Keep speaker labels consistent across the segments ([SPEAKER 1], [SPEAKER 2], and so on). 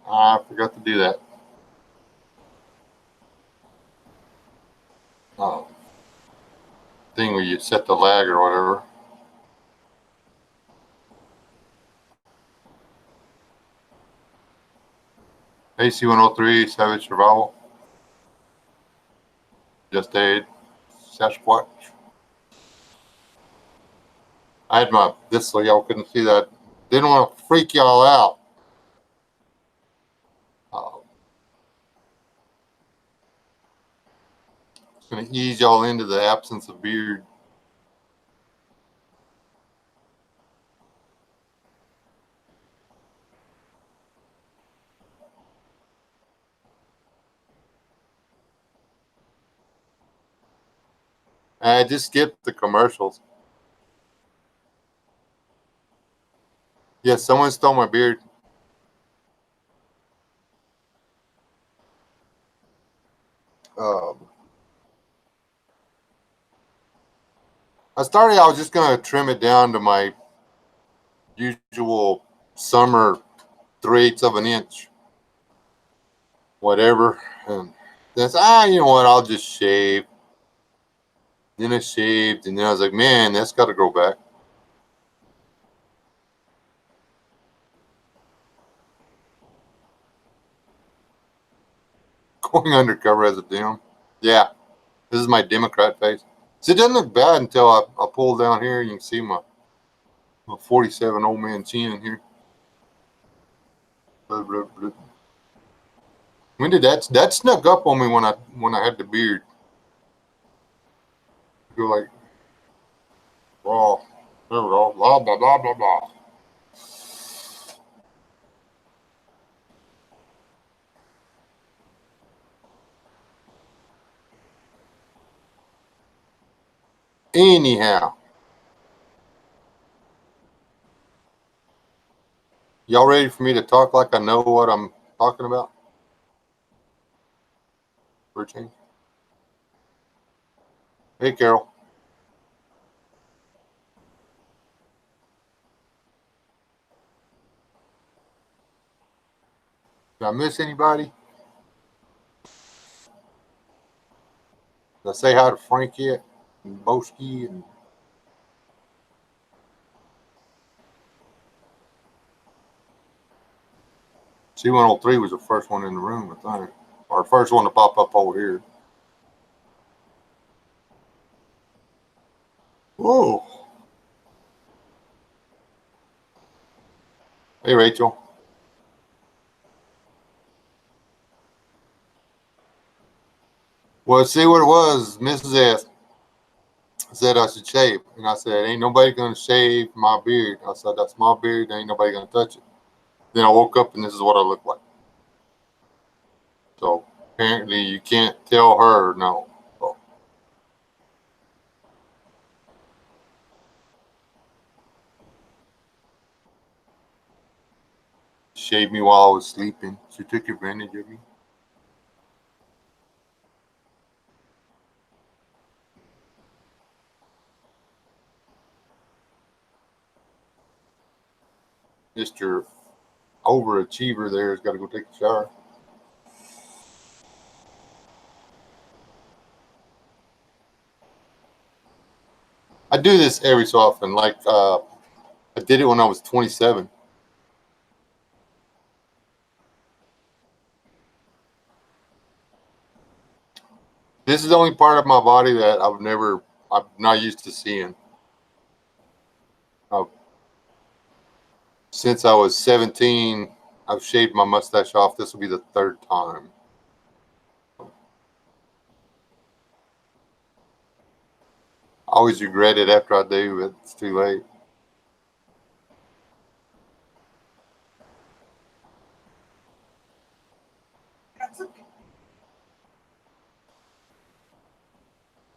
[SPEAKER 1] I forgot to do that. Thing where you set the lag or whatever. AC 103, Savage Survival. Just aid. Sasquatch. I had my this so y'all couldn't see that. Didn't want to freak y'all out. It's going to ease y'all into the absence of beard. I just skipped the commercials. Yes, someone stole my beard. I was just going to trim it down to my usual summer 3/8 of an inch. Whatever. And that's, you know what, I'll just shave. Then I shaved, and then I was like, man, that's got to grow back. Going undercover as a dim. Yeah, this is my Democrat face. So it doesn't look bad until I pull down here. You can see my 47 old man chin here. When did that snuck up on me when I had the beard? I feel like, oh, there we go, blah blah blah blah blah. Anyhow, y'all ready for me to talk like I know what I'm talking about? For a change. Hey, Carol. Did I miss anybody? Did I say hi to Frank yet? And Boski and C103 was the first one in the room, I think. Or the first one to pop up over here. Whoa. Hey, Rachel. Well, see what it was. Mrs. S said I should shave. And I said, ain't nobody going to shave my beard. I said, that's my beard. Ain't nobody going to touch it. Then I woke up and this is what I look like. So apparently you can't tell her no. So. Shaved me while I was sleeping. She took advantage of me. Mr. Overachiever there has got to go take a shower. I do this every so often. Like I did it when I was 27. This is the only part of my body that I'm not used to seeing. Since I was 17, I've shaved my mustache off. This will be the third time. I always regret it after I do, but it's too late.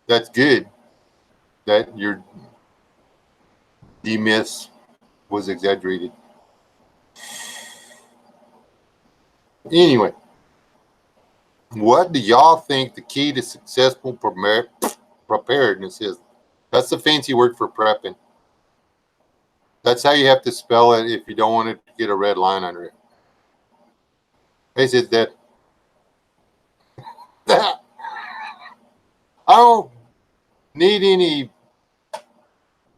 [SPEAKER 1] That's good. That your D-miss was exaggerated. Anyway, what do y'all think the key to successful preparedness is? That's the fancy word for prepping. That's how you have to spell it if you don't want it to get a red line under it. Face it, that I don't need any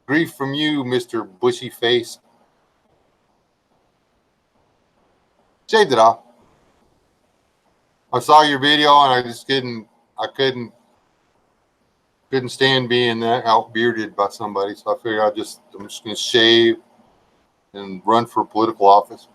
[SPEAKER 1] grief from you, Mr. Bushy Face. Shaved it off. I saw your video and I couldn't stand being that out bearded by somebody. So I figured I'm just going to shave and run for political office.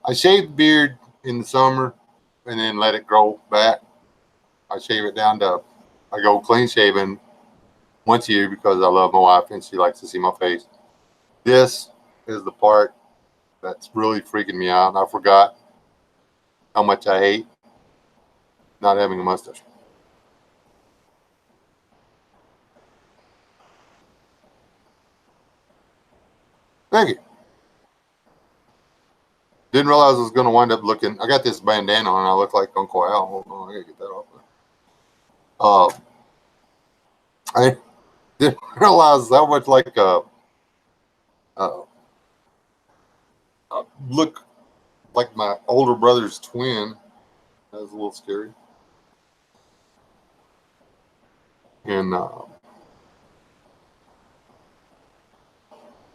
[SPEAKER 1] I shave the beard in the summer and then let it grow back. I shave it down to, I go clean shaven once a year because I love my wife and she likes to see my face. This is the part that's really freaking me out. And I forgot how much I hate not having a mustache. Thank you. Didn't realize I was going to wind up looking. I got this bandana on and I look like Uncle Al. Hold on, I got to get that off. I didn't realize how much like look like my older brother's twin. That was a little scary. And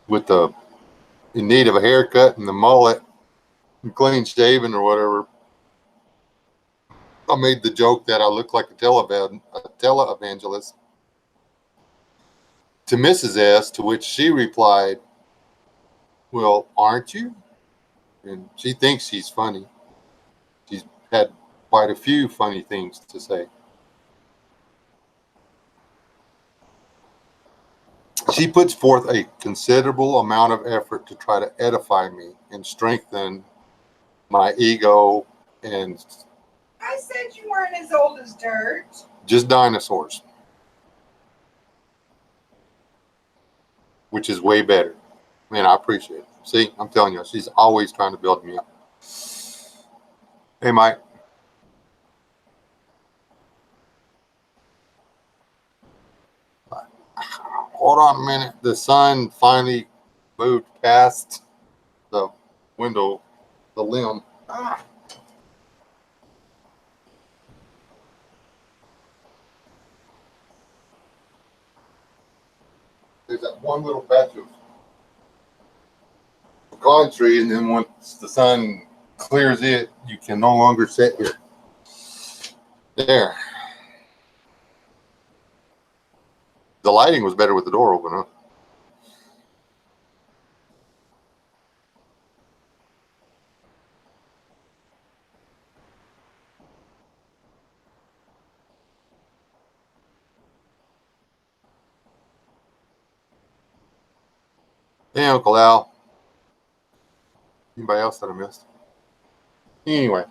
[SPEAKER 1] with the in need of a haircut and the mullet and clean shaven or whatever, I made the joke that I look like a televangelist to Mrs. S, to which she replied, "Well, aren't you?" And she thinks she's funny. She's had quite a few funny things to say. She puts forth a considerable amount of effort to try to edify me and strengthen my ego and
[SPEAKER 2] I said you weren't as old as dirt.
[SPEAKER 1] just dinosaurs, which is way better. Man, I appreciate it. See, I'm telling you, she's always trying to build me up. Hey, Mike. Hold on a minute. The sun finally moved past the window, the limb. There's that one little patch of pecan tree, and then once the sun clears it, you can no longer sit here. There. The lighting was better with the door open, huh? Hey, Uncle Al. Anybody else that I missed? Anyway,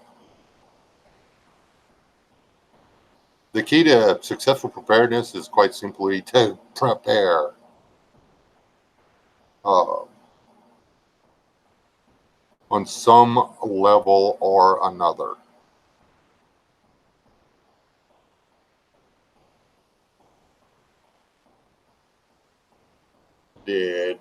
[SPEAKER 1] the key to successful preparedness is quite simply to prepare. On some level or another. Did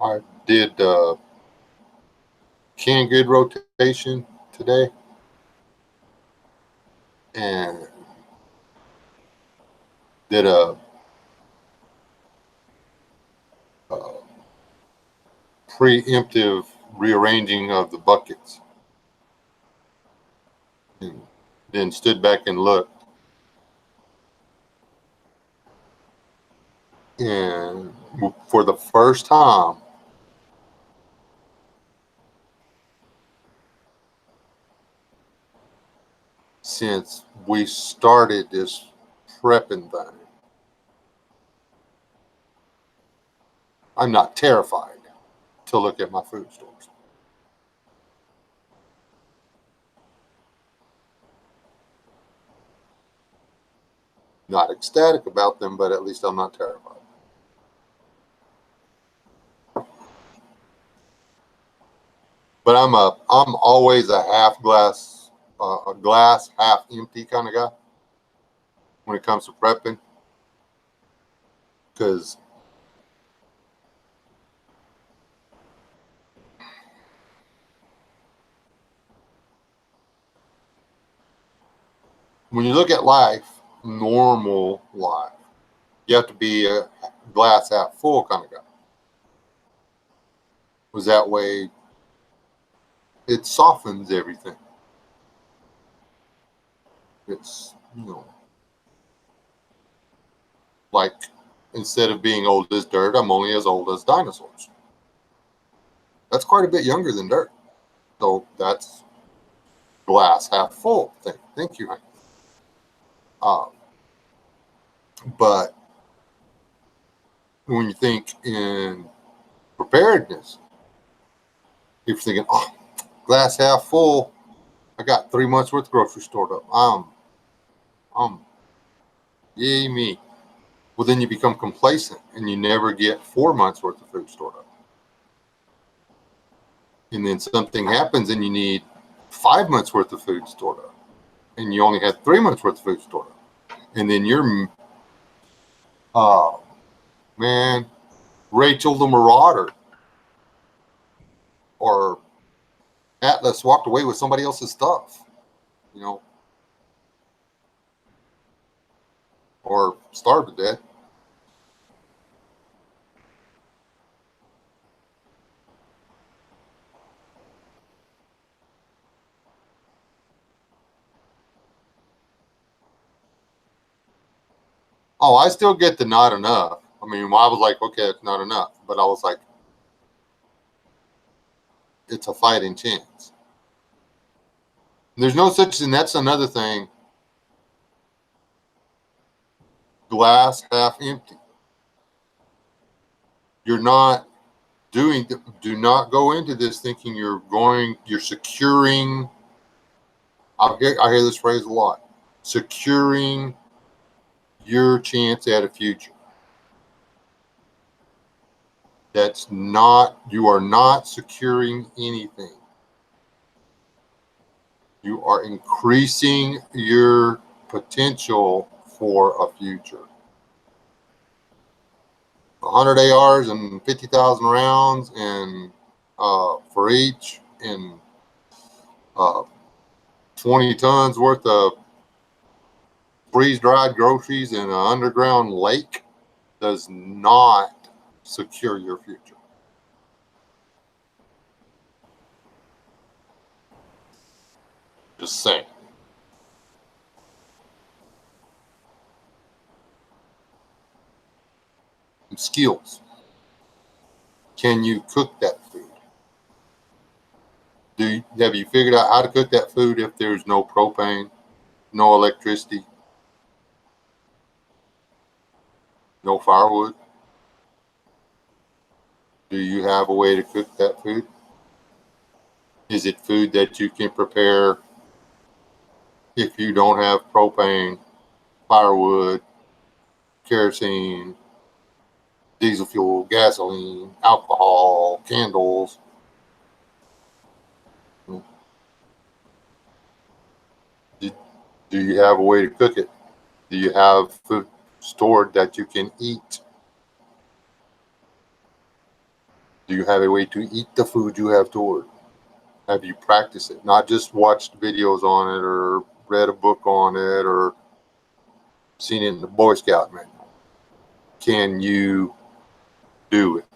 [SPEAKER 1] I did canned good rotation today, and did a preemptive rearranging of the buckets, and then stood back and looked, and for the first time since we started this prepping thing, I'm not terrified to look at my food stores. Not ecstatic about them, but at least I'm not terrified. But I'm always a a glass half empty kind of guy when it comes to prepping, because when you look at life, normal life, you have to be a glass half full kind of guy. Was that way, it softens everything. It's, like instead of being old as dirt, I'm only as old as dinosaurs. That's quite a bit younger than dirt. So that's glass half full thing. Thank you, honey. But when you think in preparedness, if you're thinking, oh, glass half full, I got 3 months worth of groceries stored up. Yay me. Well, then you become complacent and you never get 4 months worth of food stored up. And then something happens and you need 5 months worth of food stored up. And you only had 3 months worth of food stored up. And then you're, man, Rachel the Marauder or Atlas walked away with somebody else's stuff, or starved to death. Oh, I still get the not enough. I mean, I was like, okay, it's not enough. But I was like, it's a fighting chance. There's no such thing. That's another thing. Glass half empty. You're not do not go into this thinking you're securing. I hear this phrase a lot. Securing your chance at a future. You are not securing anything. You are increasing your potential for a future. 100 ARs and 50,000 rounds, and for each, and 20 tons worth of freeze-dried groceries in an underground lake does not secure your future. Just saying. Skills. Can you cook that food? Have you figured out how to cook that food if there's no propane, no electricity, no firewood? Do you have a way to cook that food? Is it food that you can prepare if you don't have propane, firewood, kerosene, diesel fuel, gasoline, alcohol, candles? Do you have a way to cook it? Do you have food stored that you can eat? Do you have a way to eat the food you have stored? Have you practiced it? Not just watched videos on it or read a book on it or seen it in the Boy Scout manual. Can you do it?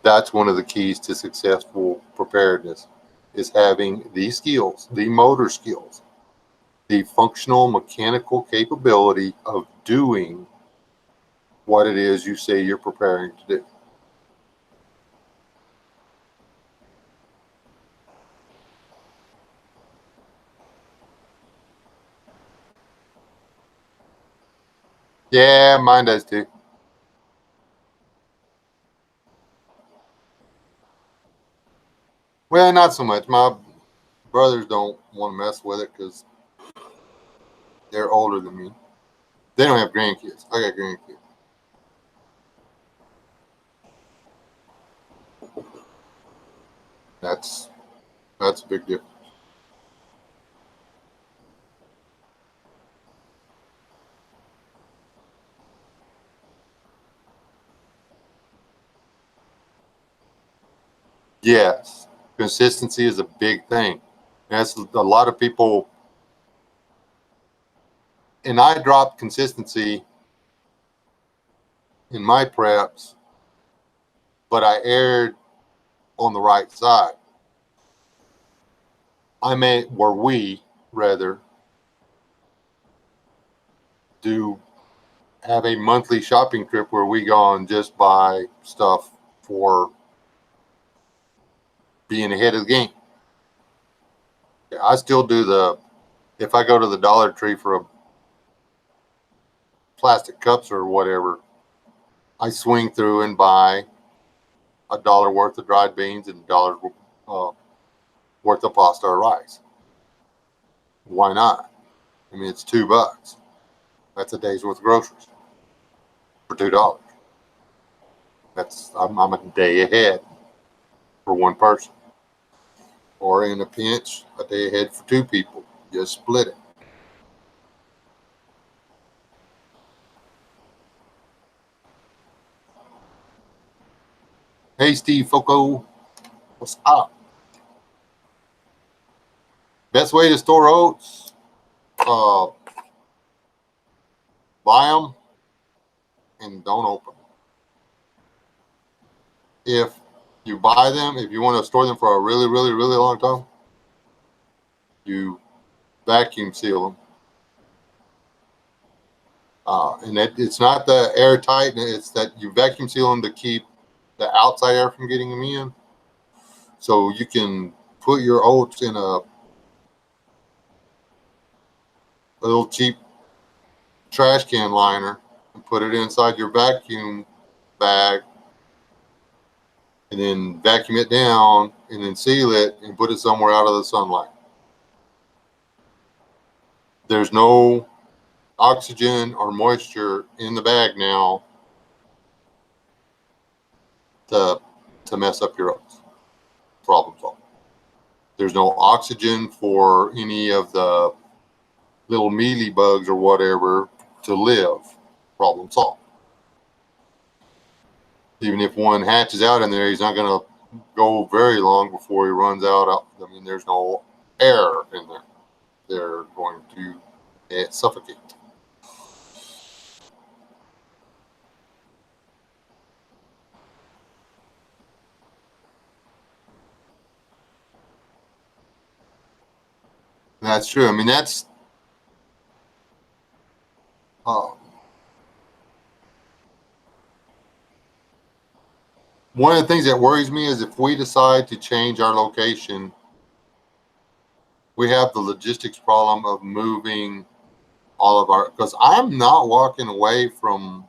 [SPEAKER 1] That's one of the keys to successful preparedness, is having these skills, the motor skills, the functional mechanical capability of doing what it is you say you're preparing to do. Yeah, mine does too. Well, not so much. My brothers don't want to mess with it because they're older than me. They don't have grandkids. I got grandkids. That's a big difference. Yes, consistency is a big thing. That's a lot of people, and I dropped consistency in my preps, but I erred on the right side. We rather do have a monthly shopping trip where we go and just buy stuff for being ahead of the game. I still do if I go to the Dollar Tree for a plastic cups or whatever, I swing through and buy $1 worth of dried beans and $1 worth of pasta or rice. Why not? I mean, it's $2. That's a day's worth of groceries for $2. I'm a day ahead for one person, or in a pinch, a day ahead for two people. Just split it. Hey, Steve Foco, what's up? Best way to store oats: buy them and don't open them. If you buy them, if you want to store them for a really, really, really long time, you vacuum seal them. And it's not the airtight, it's that you vacuum seal them to keep the outside air from getting them in. So you can put your oats in a little cheap trash can liner and put it inside your vacuum bag, and then vacuum it down and then seal it and put it somewhere out of the sunlight. There's no oxygen or moisture in the bag now to mess up your oats. Problem solved. There's no oxygen for any of the little mealy bugs or whatever to live. Problem solved. Even if one hatches out in there, he's not going to go very long before he runs out. I mean, there's no air in there. They're going to suffocate. That's true. I mean, that's one of the things that worries me is if we decide to change our location, we have the logistics problem of moving all of our, because I'm not walking away from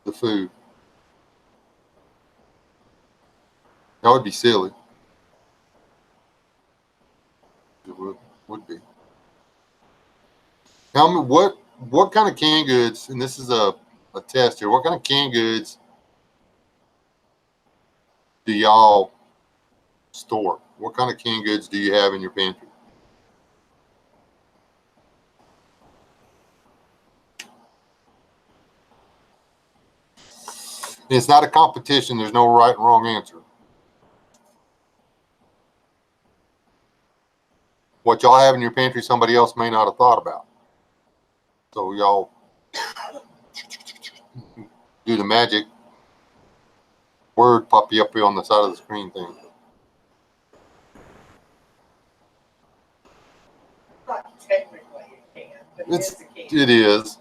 [SPEAKER 1] the food. That would be silly. It would be. Tell me what kind of canned goods, and this is a test here, what kind of canned goods do y'all store? What kind of canned goods do you have in your pantry? It's not a competition. There's no right and wrong answer. What y'all have in your pantry, somebody else may not have thought about. So y'all do the magic word pop you up here on the side of the screen thing.
[SPEAKER 2] Not technically it can, but
[SPEAKER 1] It is.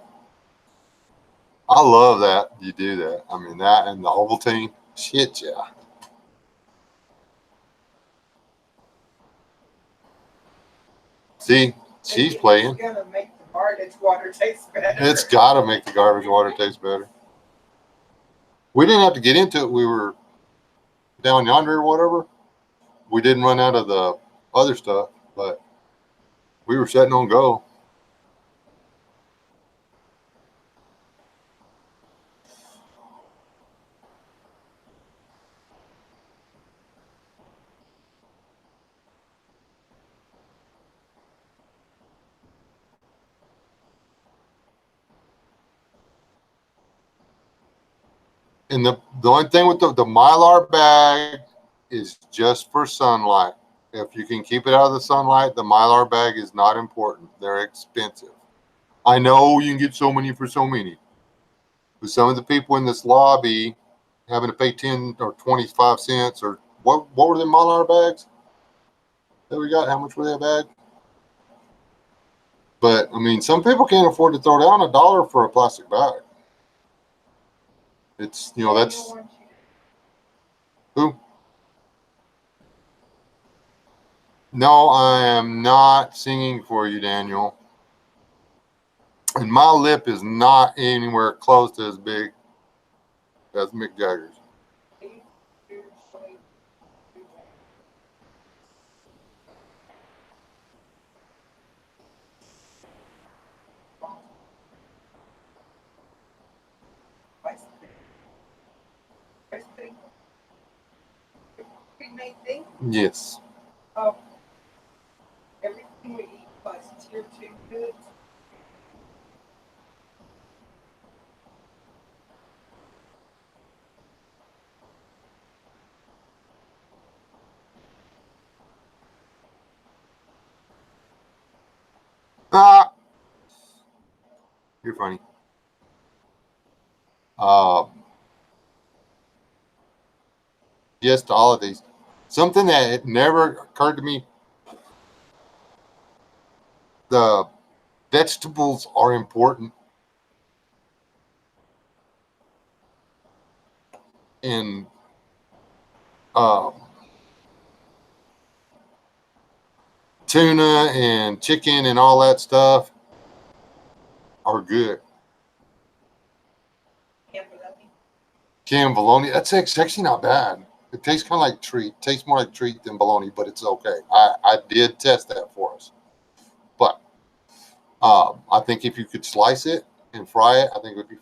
[SPEAKER 1] I love that you do that. I mean, that and the Ovaltine. Shit, yeah. See, she's playing.
[SPEAKER 2] It's gonna make the garbage water taste better.
[SPEAKER 1] It's got to make the garbage water taste better. We didn't have to get into it. We were down yonder or whatever. we didn't run out of the other stuff, but we were setting on go. And the only thing with the Mylar bag is just for sunlight. If you can keep it out of the sunlight, the Mylar bag is not important. They're expensive. I know you can get so many for so many. But some of the people in this lobby having to pay 10 or 25 cents or what were the Mylar bags that we got? How much were they a bag? But I mean, some people can't afford to throw down $1 for a plastic bag. It's, that's who? No, I am not singing for you, Daniel. And my lip is not anywhere close to as big as Mick Jagger's. Yes.
[SPEAKER 2] Everything we eat plus tier 2 goods.
[SPEAKER 1] Ah, you're funny. Yes to all of these. Something that had never occurred to me. The vegetables are important. And tuna and chicken and all that stuff are good. Canned bologna, that's actually not bad. It tastes kind of like treat. It tastes more like treat than bologna, but it's okay. I did test that for us. But I think if you could slice it and fry it, I think it would be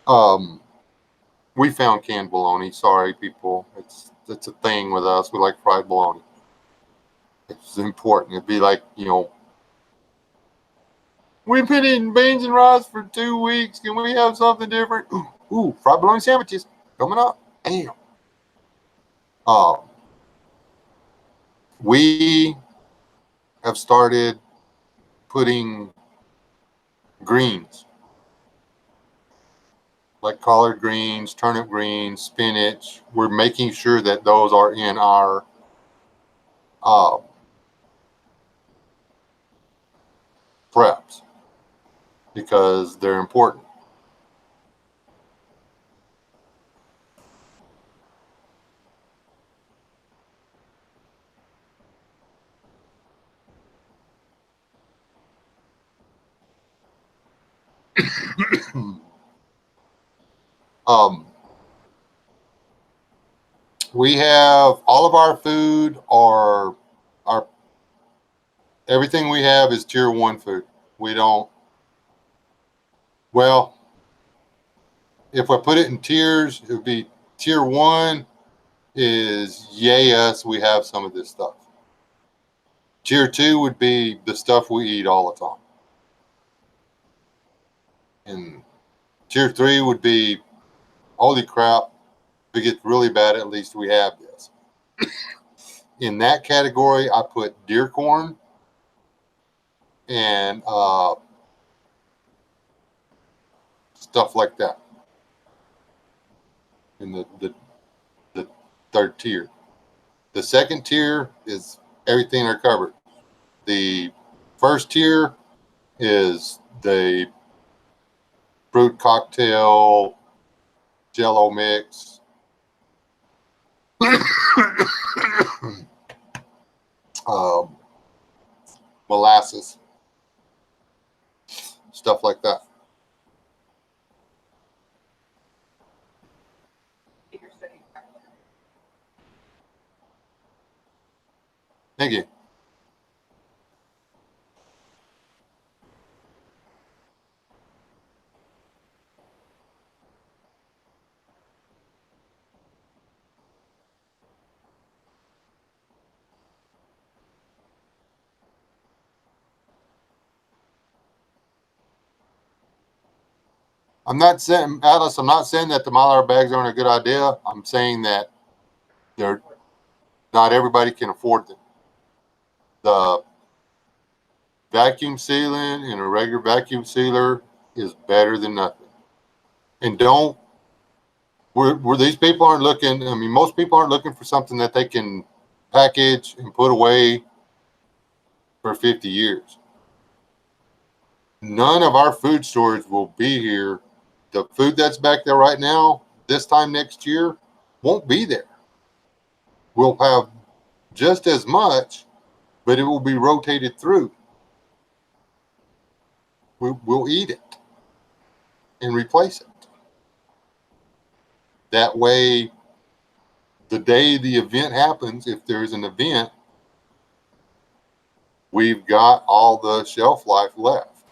[SPEAKER 1] fine. We found canned bologna. Sorry, people. It's a thing with us. We like fried bologna. It's important. It'd be like, we've been eating beans and rice for 2 weeks. Can we have something different? Ooh, fried bologna sandwiches coming up. Damn. We have started putting greens, like collard greens, turnip greens, spinach. We're making sure that those are in our preps because they're important. We have all of our food, our everything we have is tier 1 food. We don't, well, if I put it in tiers, it would be tier 1 is yay us, we have some of this stuff. Tier 2 would be the stuff we eat all the time. And tier 3 would be, holy crap, if it gets really bad, at least we have this. In that category, I put deer corn and stuff like that in the third tier. The second tier is everything in our cupboard. The first tier is the fruit cocktail Jello mix. Molasses, stuff like that. Thank you. I'm not saying, Atlas, I'm not saying that the Mylar bags aren't a good idea. I'm saying that they're not everybody can afford them. The vacuum sealing in a regular vacuum sealer is better than nothing. And don't, where these people aren't looking, I mean, most people aren't looking for something that they can package and put away for 50 years. None of our food storage will be here. The food that's back there right now, this time next year, won't be there. We'll have just as much, but it will be rotated through. We'll eat it and replace it. That way, the day the event happens, if there's an event, we've got all the shelf life left.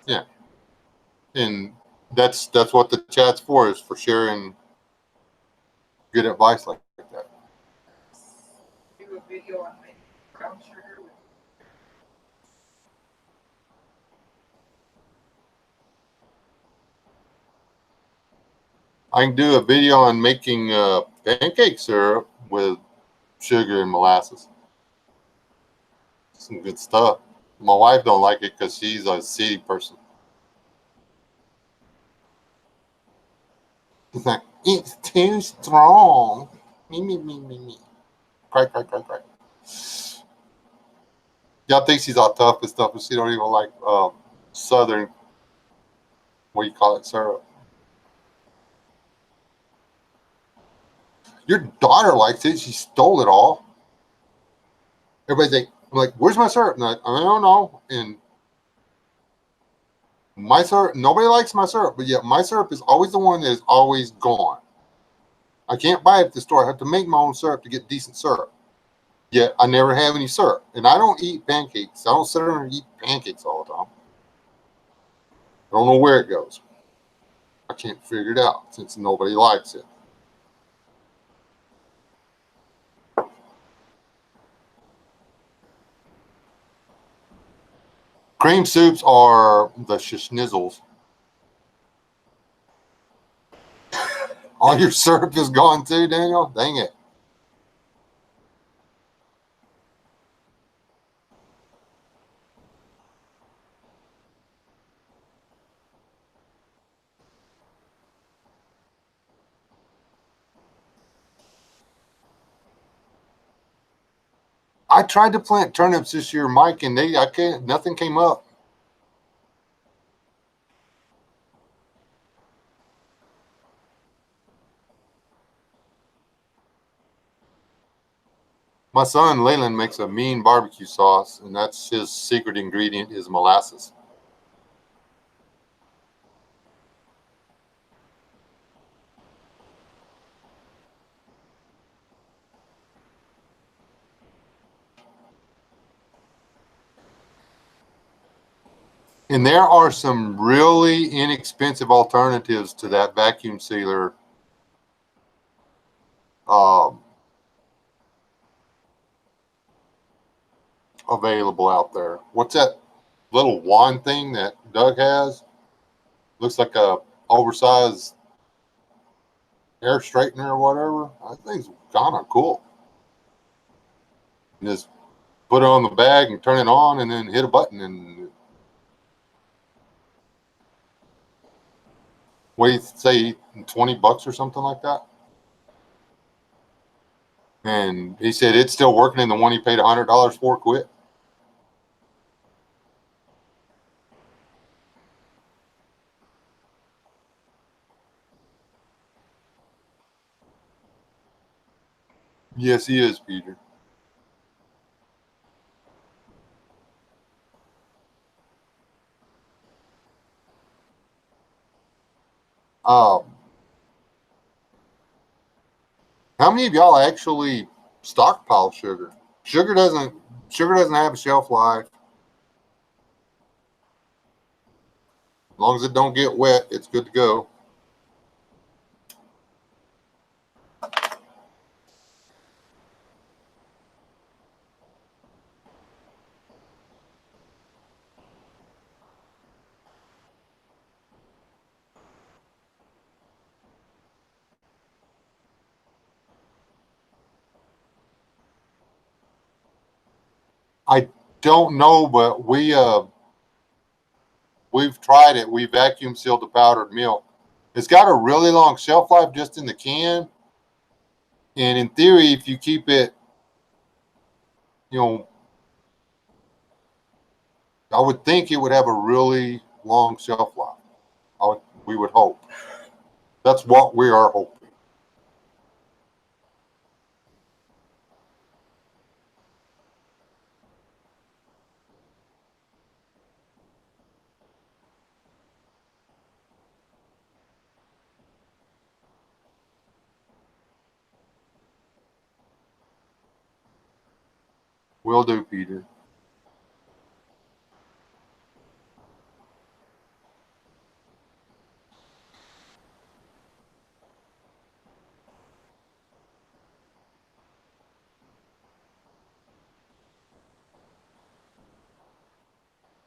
[SPEAKER 1] Yeah. And that's what the chat's for, is for sharing good advice like that.
[SPEAKER 2] Do a video on making brown sugar with
[SPEAKER 1] I can do a video on making pancake syrup with sugar and molasses. Some good stuff. My wife don't like it because she's a city person. She's like, it's too strong. Me. Cry. Y'all think she's all tough and stuff, but she don't even like southern, what do you call it, syrup. Your daughter likes it. She stole it all. Everybody's like, I'm like, where's my syrup? And I don't know. And my syrup, nobody likes my syrup, but yet my syrup is always the one that is always gone. I can't buy it at the store. I have to make my own syrup to get decent syrup. Yet I never have any syrup. And I don't eat pancakes. I don't sit there and eat pancakes all the time. I don't know where it goes. I can't figure it out since nobody likes it. Cream soups are the schnizzles. All your syrup is gone too, Daniel? Dang it. I tried to plant turnips this year, Mike, and nothing came up. My son Leyland makes a mean barbecue sauce, and that's his secret ingredient is molasses. And there are some really inexpensive alternatives to that vacuum sealer. Available out there. What's that little wand thing that Doug has? Looks like a oversized hair straightener or whatever. I think it's kind of cool. And just put it on the bag and turn it on, and then hit a button, and wait, say $20 or something like that. And he said it's still working, and the one he paid $100 for quit. Yes, he is, Peter. Um, how many of y'all actually stockpile sugar. Sugar doesn't have a shelf life. As long as it don't get wet, it's good to go. I don't know, but we've tried it. We vacuum sealed the powdered milk. It's got a really long shelf life just in the can. And in theory, if you keep it, I would think it would have a really long shelf life. We would hope. That's what we are hoping. Will do, Peter.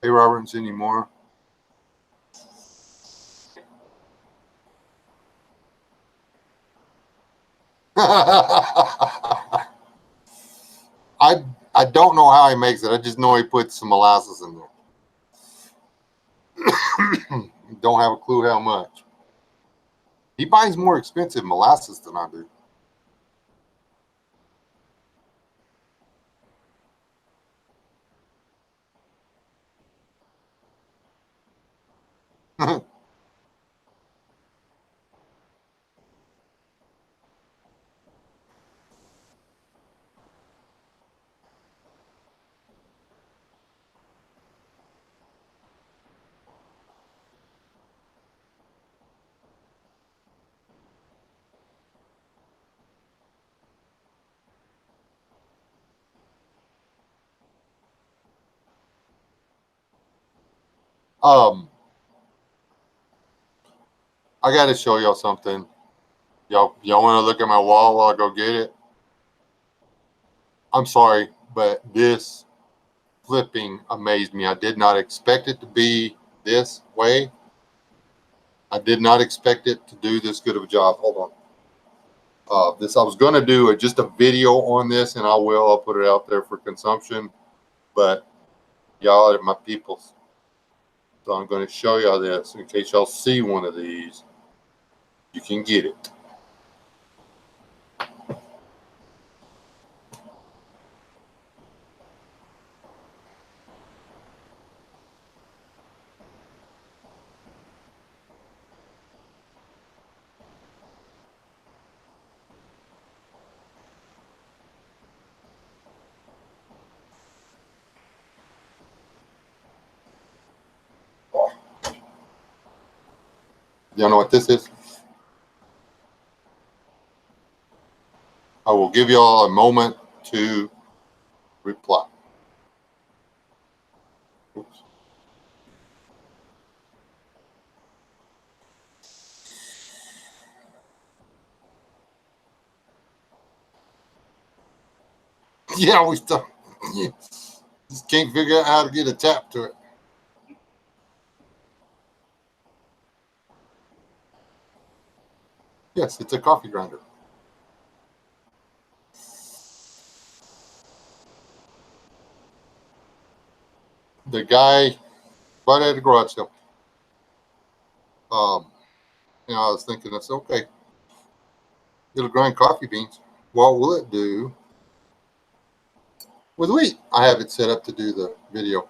[SPEAKER 1] Hey, Roberts, any more? I don't know how he makes it. I just know he puts some molasses in there. Don't have a clue how much. He buys more expensive molasses than I do. I got to show y'all something. Y'all want to look at my wall while I go get it? I'm sorry, but this flipping amazed me. I did not expect it to be this way. I did not expect it to do this good of a job. Hold on. I was going to do just a video on this, and I'll put it out there for consumption. But y'all are my peoples. So I'm going to show y'all this in case y'all see one of these. You can get it. Y'all know what this is? I will give y'all a moment to reply. Oops. Yeah, we still just can't figure out how to get a tap to it. Yes, it's a coffee grinder. The guy right at the garage sale. I was thinking, that's okay. It'll grind coffee beans. What will it do with wheat? I have it set up to do the video.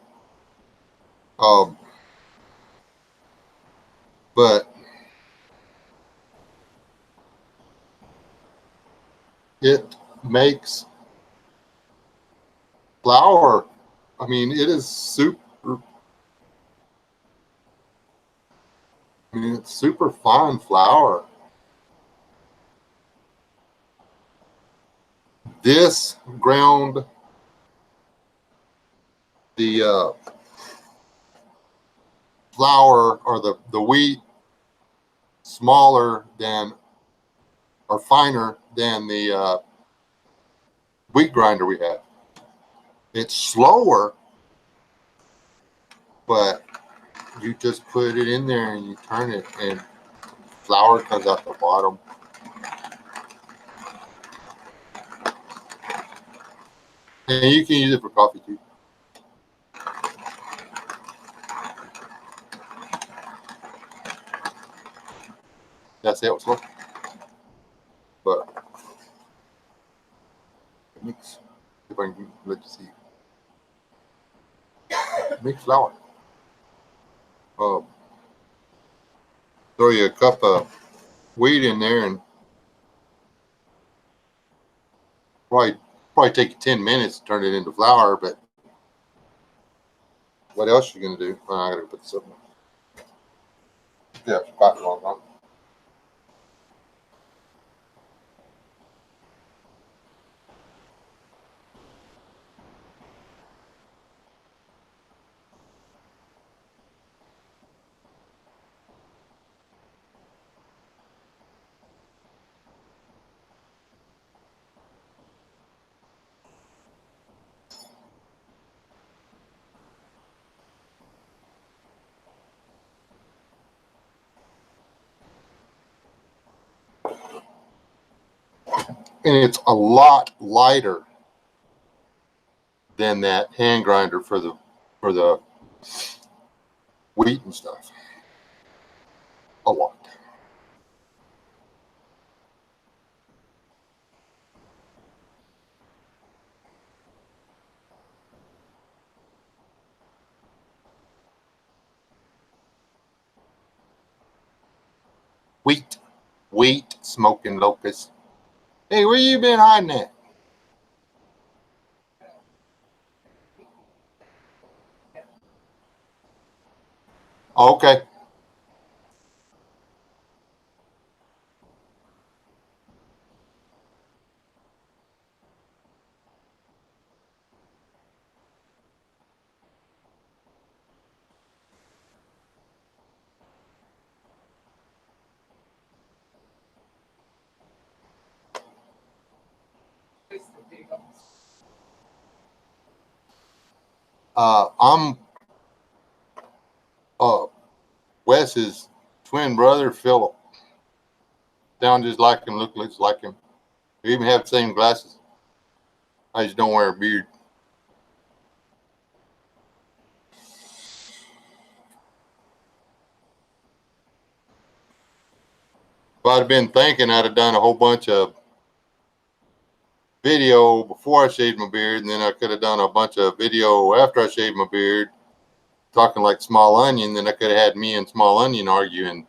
[SPEAKER 1] But it makes flour. I mean, it is super. I mean, it's super fine flour. This ground the flour or the wheat smaller than or finer than the wheat grinder we have. It's slower, but you just put it in there and you turn it and flour comes out the bottom. And you can use it for coffee too. That's it, slow. But mix, if I can let you see. Mix flour. Throw you a cup of wheat in there and probably take you 10 minutes to turn it into flour, but what else are you gonna do? I gotta put this up. Yeah, coffee long time. And it's a lot lighter than that hand grinder for the wheat and stuff. A lot. Wheat smoking locust. Hey, where you been hiding at? Oh, okay. I'm Wes's twin brother, Philip. Sound just like him, look just like him. We even have the same glasses. I just don't wear a beard. If I'd have been thinking, I'd have done a whole bunch of video before I shaved my beard, and then I could have done a bunch of video after I shaved my beard, talking like Small Onion. Then I could have had me and Small Onion arguing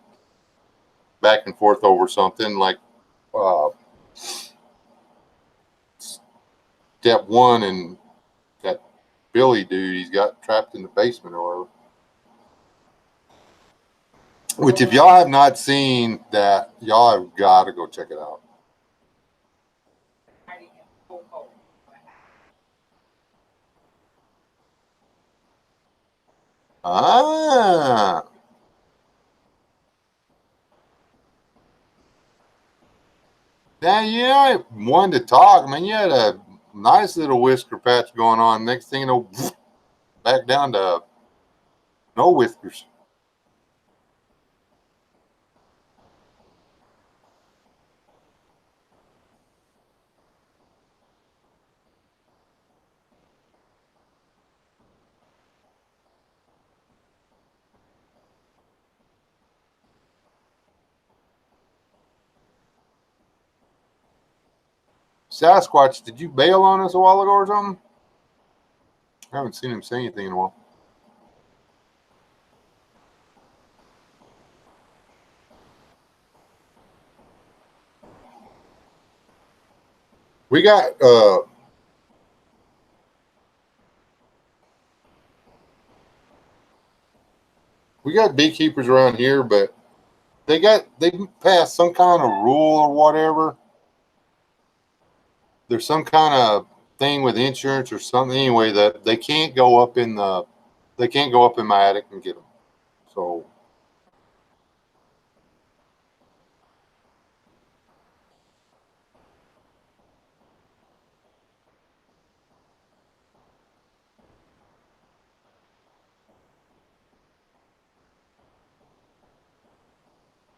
[SPEAKER 1] back and forth over something like step one and that Billy dude, he's got trapped in the basement or whatever. Which, if y'all have not seen that, y'all have got to go check it out. Ah. Now, yeah, one to talk, man. You had a nice little whisker patch going on. Next thing you know, back down to no whiskers. Sasquatch, did you bail on us a while ago or something? I haven't seen him say anything in a while. We got beekeepers around here, but they passed some kind of rule or whatever there's some kind of thing with insurance or something anyway that they can't go up in my attic and get them. So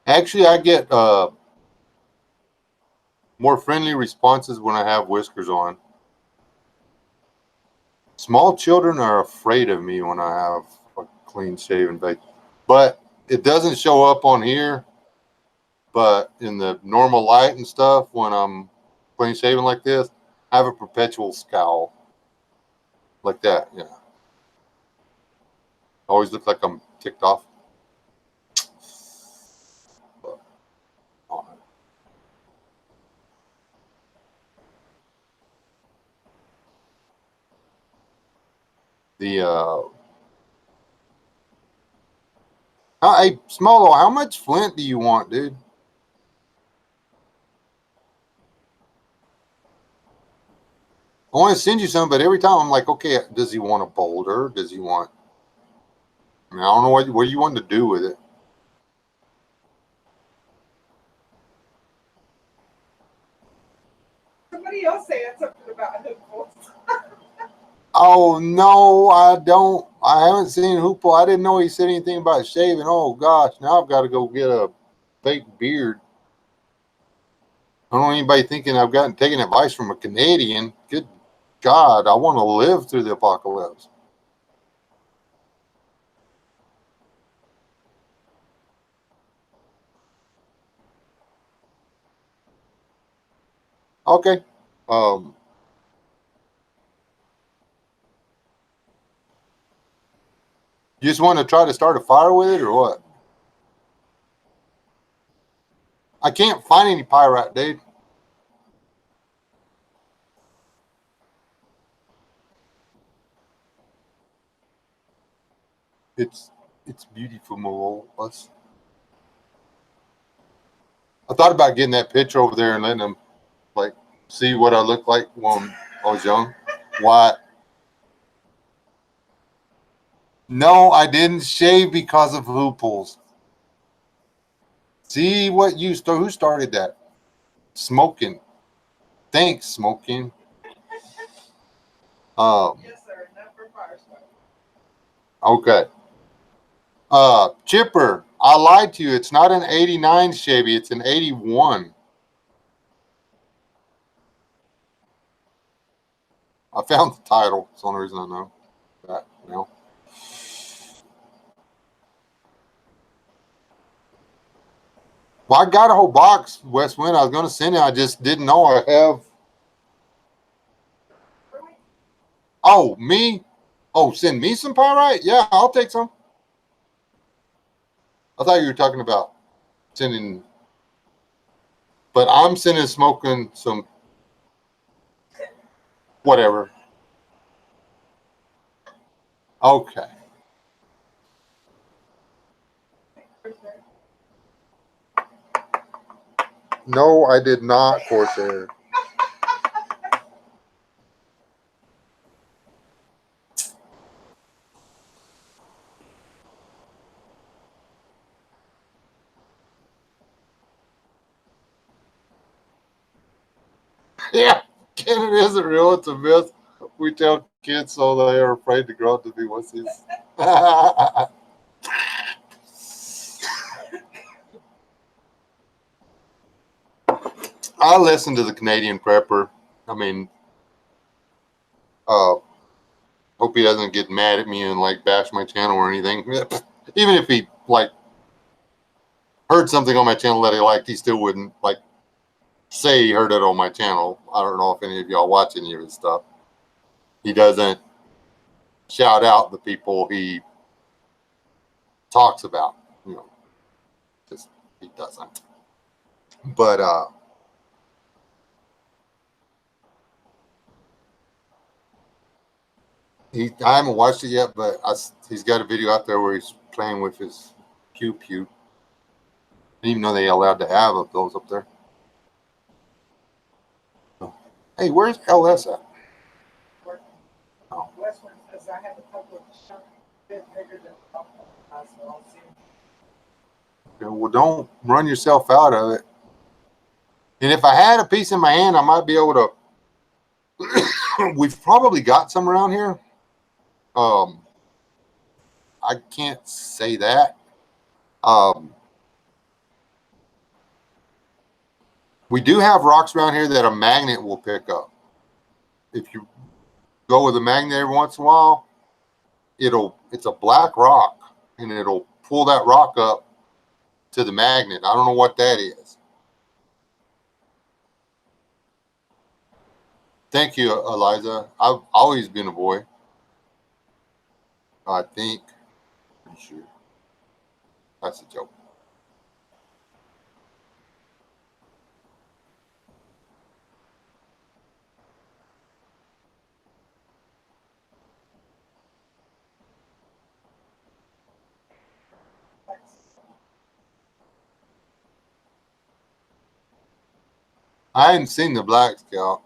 [SPEAKER 1] actually, I get more friendly responses when I have whiskers on. Small children are afraid of me when I have a clean shaven face, but it doesn't show up on here. But in the normal light and stuff, when I'm clean shaven like this, I have a perpetual scowl like that. Yeah, always look like I'm ticked off. But, the hey, Smolo, how much flint do you want, dude? I want to send you some, but every time I'm like, okay, does he want a boulder? Does he want? I mean, I don't know what you want to do with it.
[SPEAKER 2] Somebody else saying something about hopefuls.
[SPEAKER 1] Oh no, I don't. I haven't seen Hoople. I didn't know he said anything about shaving. Oh gosh, now I've got to go get a fake beard. I don't want anybody thinking I've taken advice from a Canadian. Good God, I want to live through the apocalypse. Okay. You just want to try to start a fire with it or what? I can't find any pyrite, dude. It's beautiful, Molos. I thought about getting that picture over there and letting them like see what I look like when I was young. What? No, I didn't shave because of Hooples. See what who started that? Smoking. Thanks, smoking.
[SPEAKER 2] Yes, sir. Not for fire smoke.
[SPEAKER 1] Okay. Chipper, I lied to you. It's not an 89 Chevy, it's an 81. I found the title. It's the only reason I know that, you know. Well, I got a whole box, West Wind. I was going to send it. I just didn't know I have. Oh, me? Oh, send me some pyrite? Yeah, I'll take some. I thought you were talking about sending, but I'm sending smoking some whatever. Okay. No, I did not, Corsair. Yeah, Canada isn't real. It's a myth. We tell kids so they are afraid to grow up to be wussies. I listen to the Canadian Prepper. I mean, hope he doesn't get mad at me and like bash my channel or anything. Even if he like heard something on my channel that he liked, he still wouldn't like say he heard it on my channel. I don't know if any of y'all watch any of his stuff. He doesn't shout out the people he talks about. You know, just he doesn't. But I haven't watched it yet, but he's got a video out there where he's playing with his pew pew. I didn't even know they allowed to have those up there. Hey, where's LS at?
[SPEAKER 2] Working.
[SPEAKER 1] Oh.
[SPEAKER 2] West one says I have a couple of chunk bit bigger than so I'll see.
[SPEAKER 1] Yeah, well, don't run yourself out of it. And if I had a piece in my hand, I might be able to. We've probably got some around here. I can't say that. We do have rocks around here that a magnet will pick up. If you go with a magnet every once in a while, it's a black rock and it'll pull that rock up to the magnet. I don't know what that is. Thank you, Eliza. I've always been a boy. I think. Pretty sure. That's a joke. I hadn't seen the Black Scout.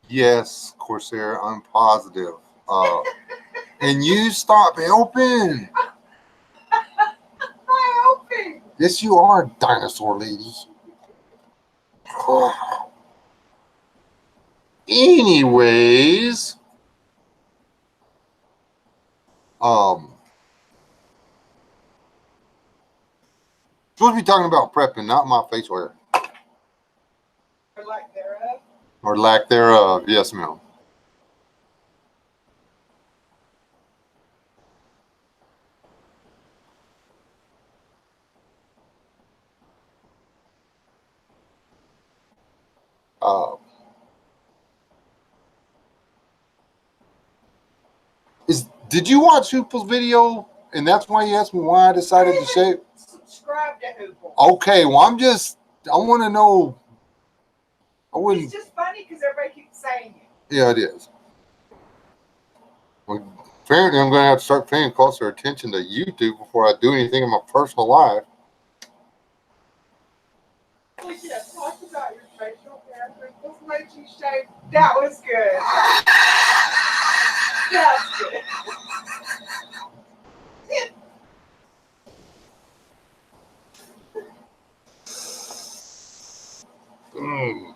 [SPEAKER 1] Yes, Corsair, I'm positive. And you stop helping.
[SPEAKER 2] Hi, Opie.
[SPEAKER 1] Yes, you are, dinosaur lady. Anyways, supposed to be talking about prepping, not my face wear.
[SPEAKER 2] Or lack thereof.
[SPEAKER 1] Or lack thereof. Yes, ma'am. Uh, did you watch Hoople's video? And that's why you asked me why I decided to shave?
[SPEAKER 2] Subscribe to Hoople.
[SPEAKER 1] Okay, well, I want to know.
[SPEAKER 2] It's just funny because everybody keeps saying it.
[SPEAKER 1] Yeah, it is. Well, apparently, I'm going to have to start paying closer attention to YouTube before I do anything in my personal life.
[SPEAKER 2] We should have talked about your facial hair. Let's let you shave. That was good. That's good.
[SPEAKER 1] Mm.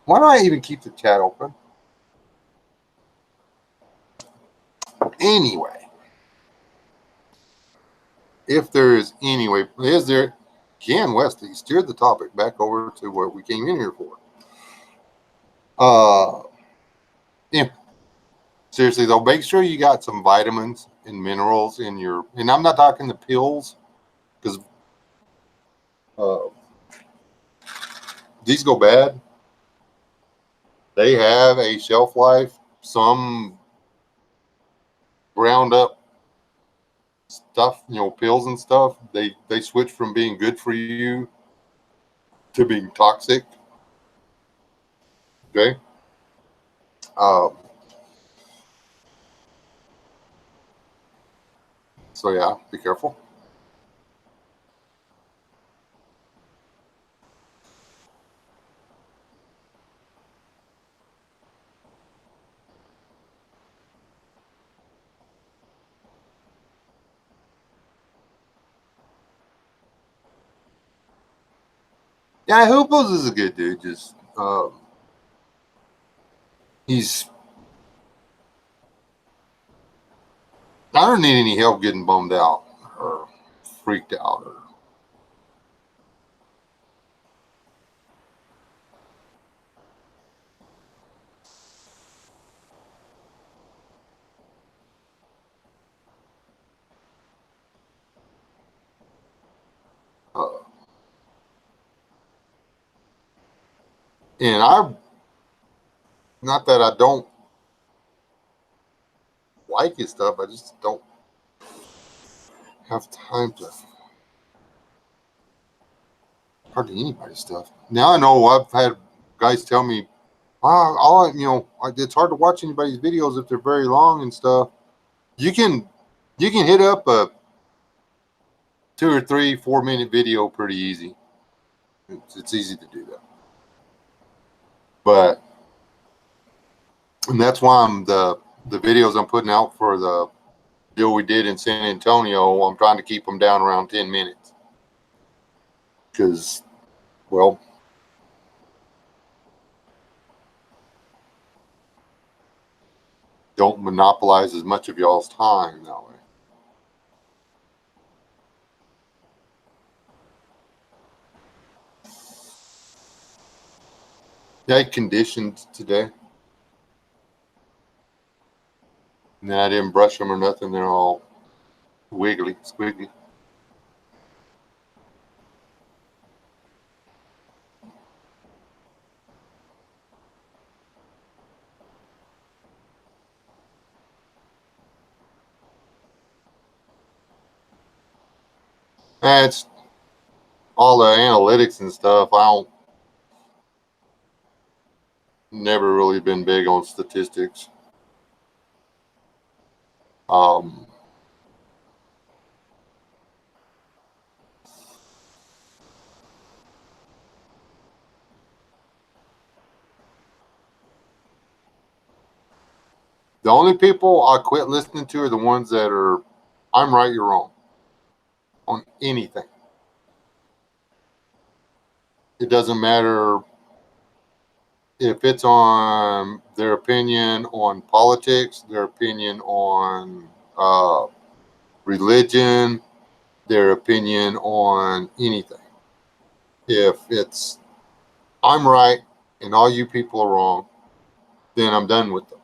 [SPEAKER 1] Why do I even keep the chat open? Anyway, if there is any way, is there? Jan Westy steered the topic back over to what we came in here for. Yeah. Seriously though, make sure you got some vitamins and minerals in your. And I'm not talking the pills, because these go bad. They have a shelf life. Some ground up stuff, pills and stuff. They switch from being good for you to being toxic. Okay. So yeah, be careful. Yeah, Hooples is a good dude. Just he's. I don't need any help getting bummed out or freaked out and I. Not that I don't like his stuff. I just don't have time to hardly anybody's stuff. Now I know I've had guys tell me, it's hard to watch anybody's videos if they're very long and stuff. You can hit up a 2 or 3, 4 minute video pretty easy. It's easy to do that. And that's why the videos I'm putting out for the deal we did in San Antonio, I'm trying to keep them down around 10 minutes. Because, well, don't monopolize as much of y'all's time that way. Yeah, I conditioned today. And then I didn't brush them or nothing. They're all wiggly, squiggly. It's all the analytics and stuff. Never really been big on statistics. The only people I quit listening to are the ones that are, I'm right, you're wrong on anything. It doesn't matter if it's on their opinion on politics, their opinion on religion, their opinion on anything. If it's, I'm right and all you people are wrong, then I'm done with them.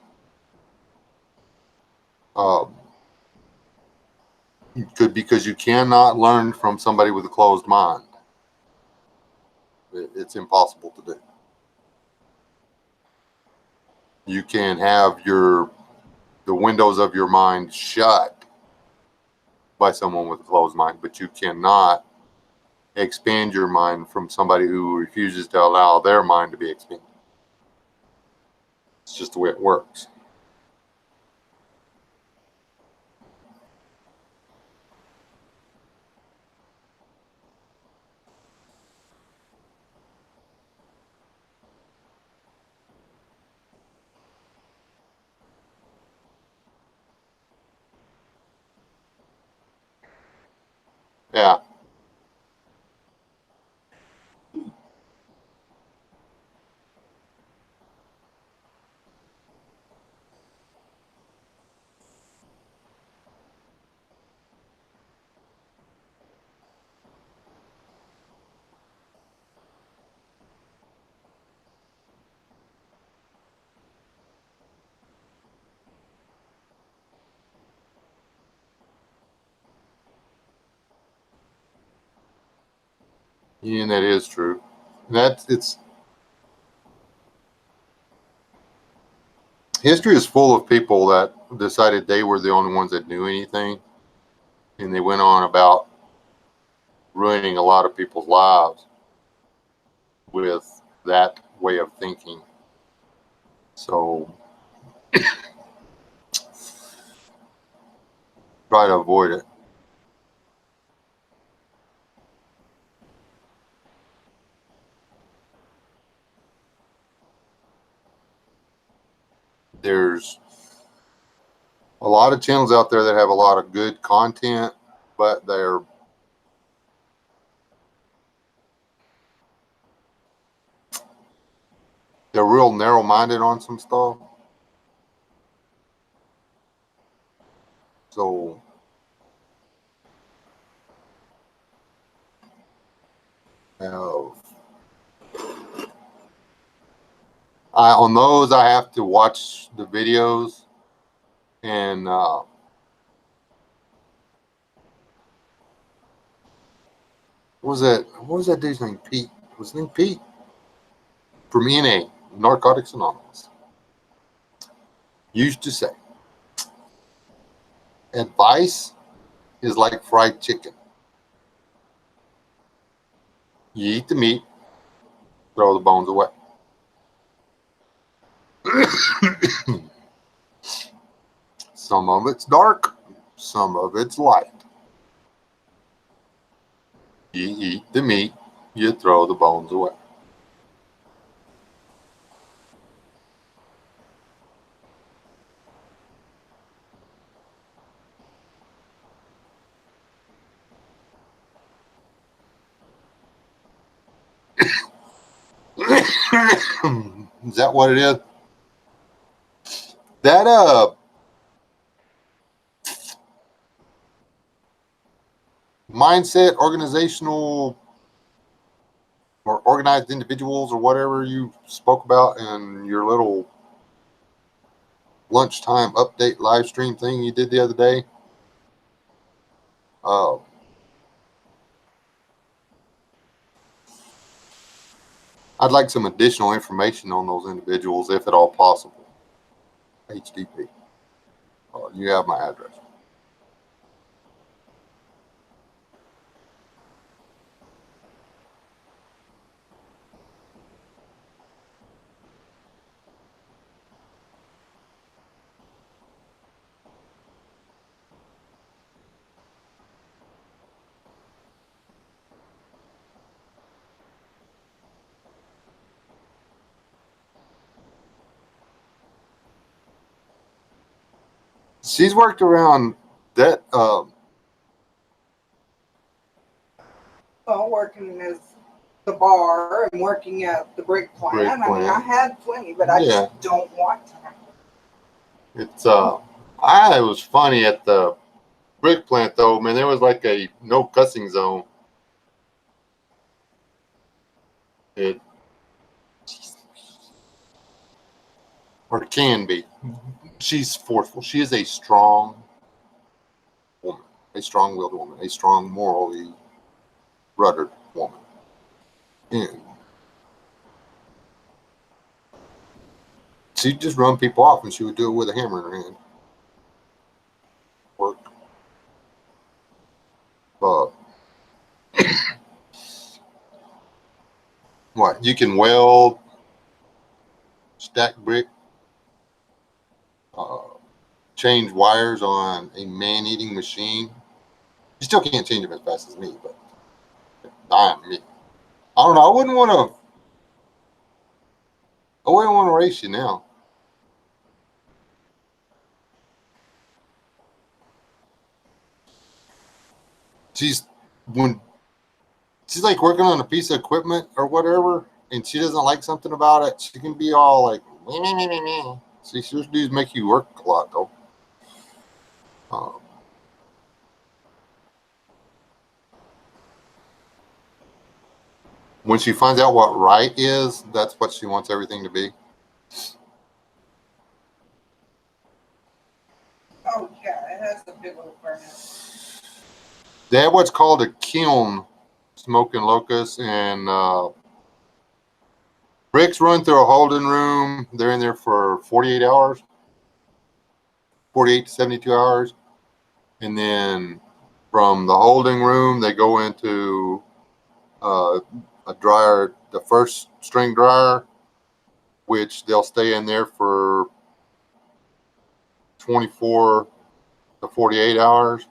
[SPEAKER 1] Because you cannot learn from somebody with a closed mind. It's impossible to do. You can have the windows of your mind shut by someone with a closed mind, but you cannot expand your mind from somebody who refuses to allow their mind to be expanded. It's just the way it works. Yeah. And that is true. History is full of people that decided they were the only ones that knew anything, and they went on about ruining a lot of people's lives with that way of thinking. So try to avoid it. There's a lot of channels out there that have a lot of good content, but they're real narrow-minded on some stuff. So on those, I have to watch the videos and what was that dude's name? Pete. Was his name Pete? From NA, Narcotics Anonymous. Used to say, advice is like fried chicken. You eat the meat, throw the bones away. Some of it's dark, some of it's light. You eat the meat, you throw the bones away. Is that what it is? That mindset, organizational or organized individuals or whatever you spoke about in your little lunchtime update live stream thing you did the other day. I'd like some additional information on those individuals, if at all possible. HDP. You have my address. She's worked around that.
[SPEAKER 2] Well, working as the bar and working at the brick plant.
[SPEAKER 1] Brick
[SPEAKER 2] I mean,
[SPEAKER 1] plant.
[SPEAKER 2] I had plenty, but I
[SPEAKER 1] Yeah.
[SPEAKER 2] just don't want to.
[SPEAKER 1] It's it was funny at the brick plant though, man. There was like a no cussing zone. It or can be. She's forceful. She is a strong woman, a strong-willed woman, a strong, morally ruddered woman. And she'd just run people off, and she would do it with a hammer in her hand. Work. What? You can weld, stack brick, change wires on a man-eating machine. You still can't change them as fast as me, but I'm me. I don't know. I wouldn't want to race you now. She's like working on a piece of equipment or whatever, and she doesn't like something about it. She can be all like, meh. See, she just does make you work a lot though. When she finds out what right is, that's what she wants everything to be.
[SPEAKER 2] Oh, yeah, it has a big old furnace.
[SPEAKER 1] They have what's called a kiln, smoking locust, and bricks run through a holding room. They're in there for 48 hours, 48 to 72 hours. And then from the holding room, they go into a dryer, the first string dryer, which they'll stay in there for 24 to 48 hours.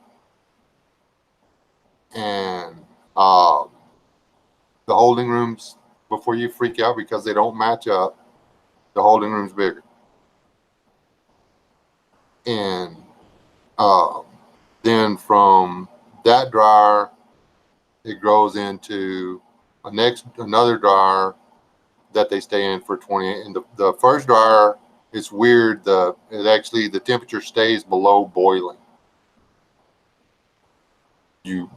[SPEAKER 1] And the holding rooms, before you freak out because they don't match up, the holding room's bigger. And then from that dryer, it grows into another dryer that they stay in for 28. And the first dryer, it's weird. The temperature stays below boiling. You're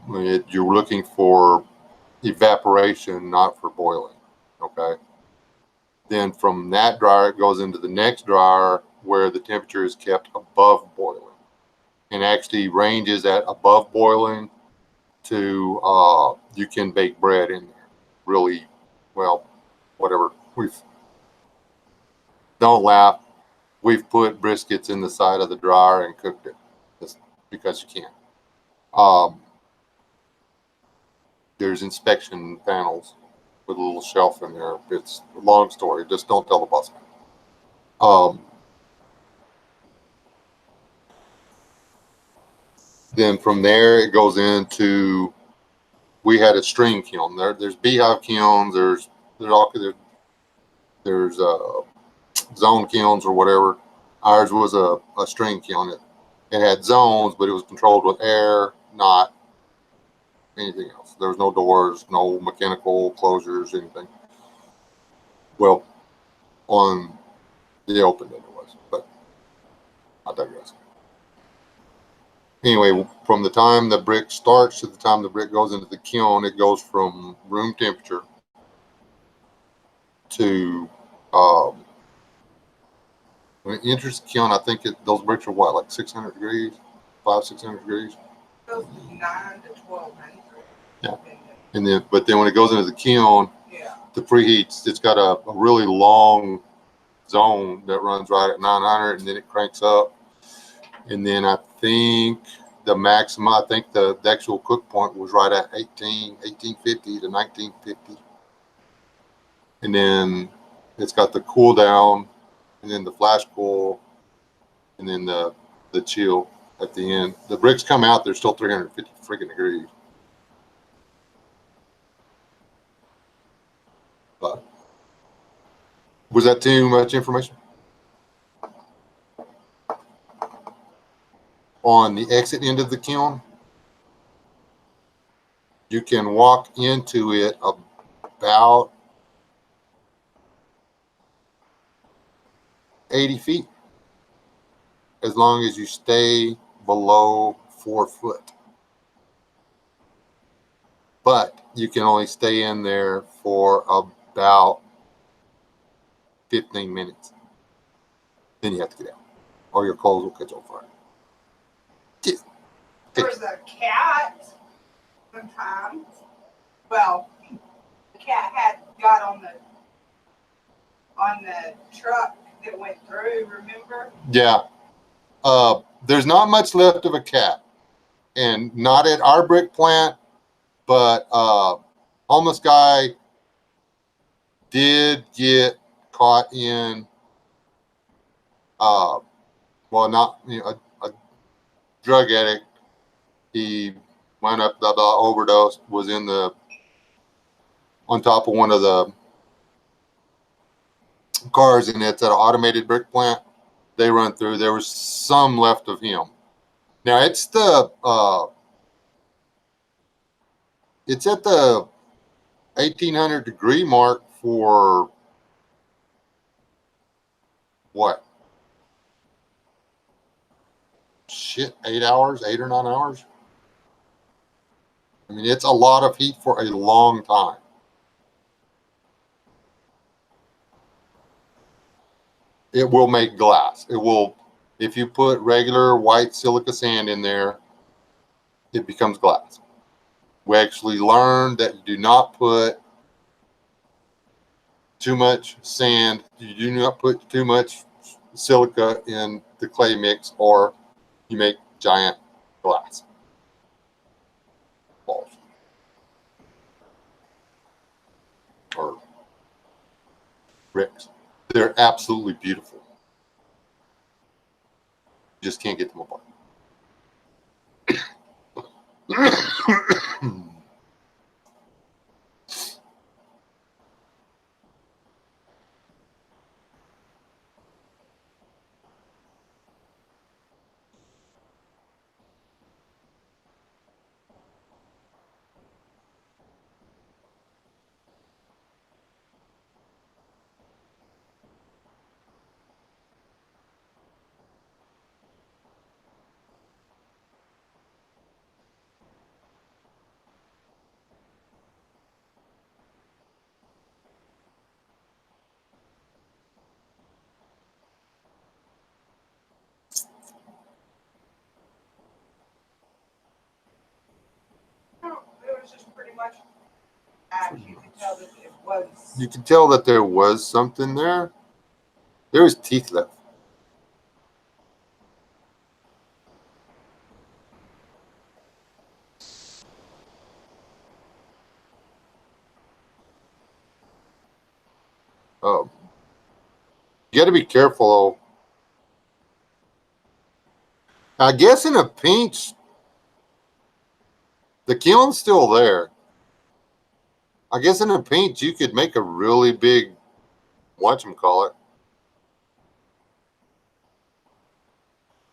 [SPEAKER 1] looking for evaporation, not for boiling. Okay. Then from that dryer, it goes into the next dryer where the temperature is kept above boiling, and actually ranges at above boiling to you can bake bread in there. Really, well, whatever. Don't laugh. We've put briskets in the side of the dryer and cooked it, just because you can. there's inspection panels with a little shelf in there. It's a long story. Just don't tell the boss. Then from there it goes into, we had a string kiln. There's beehive kilns. There's zone kilns or whatever. Ours was a string kiln. It had zones, but it was controlled with air, not anything else. There was no doors, no mechanical closures, anything. Well, on the open end it was, but I digress. Anyway, from the time the brick starts to the time the brick goes into the kiln, it goes from room temperature to when it enters the kiln. I think those bricks are what, like 600 degrees, 600 degrees.
[SPEAKER 2] Goes 9 to 1200.
[SPEAKER 1] Yeah, but then when it goes into the kiln, the preheats. It's got a really long zone that runs right at 900, and then it cranks up. And then I think the maximum, I think the actual cook point was right at 1850 to 1950. And then it's got the cool down, and then the flash cool, and then the chill at the end. The bricks come out, they're still 350 freaking degrees. But was that too much information? On the exit end of the kiln, you can walk into it about 80 feet as long as you stay below 4 foot. But you can only stay in there for about 15 minutes. Then you have to get out, or your clothes will catch on fire.
[SPEAKER 2] There was a cat sometimes. Well, the cat had got on the truck that went through, remember?
[SPEAKER 1] Yeah. There's not much left of a cat, and not at our brick plant, but homeless guy did get caught in well, not, a drug addict. He went up, overdosed, was on top of one of the cars, and it's at an automated brick plant. They run through. There was some left of him. Now it's at the 1800 degree mark for what? Shit, 8 hours, 8 or 9 hours. I mean, it's a lot of heat for a long time. It will make glass. It will, if you put regular white silica sand in there, it becomes glass. We actually learned that you do not put too much sand. You do not put too much silica in the clay mix, or you make giant glass balls or bricks. They're absolutely beautiful. You just can't get them apart.
[SPEAKER 2] No, it was just pretty much. You could tell that it was.
[SPEAKER 1] You can tell that there was something there. There was teeth left. You got to be careful. I guess in a pinch, the kiln's still there. I guess in a pinch, you could make a really big, whatchamacallit.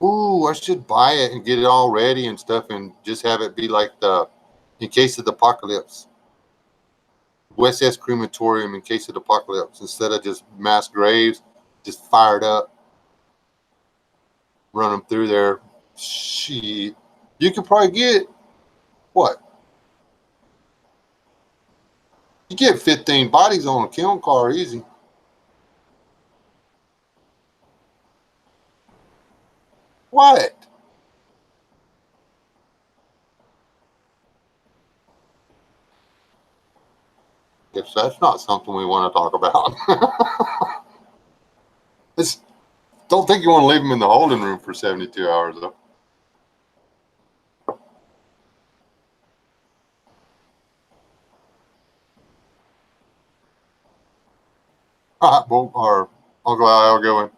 [SPEAKER 1] Ooh, I should buy it and get it all ready and stuff and just have it be like in case of the apocalypse. West S crematorium in case of the apocalypse. Instead of just mass graves, just fired up. Run them through there. Shit. You could probably get, what? You get 15 bodies on a kiln car easy. What? If that's not something we want to talk about. Don't think you want to leave them in the holding room for 72 hours, though. All right, well, or Uncle Al, go in.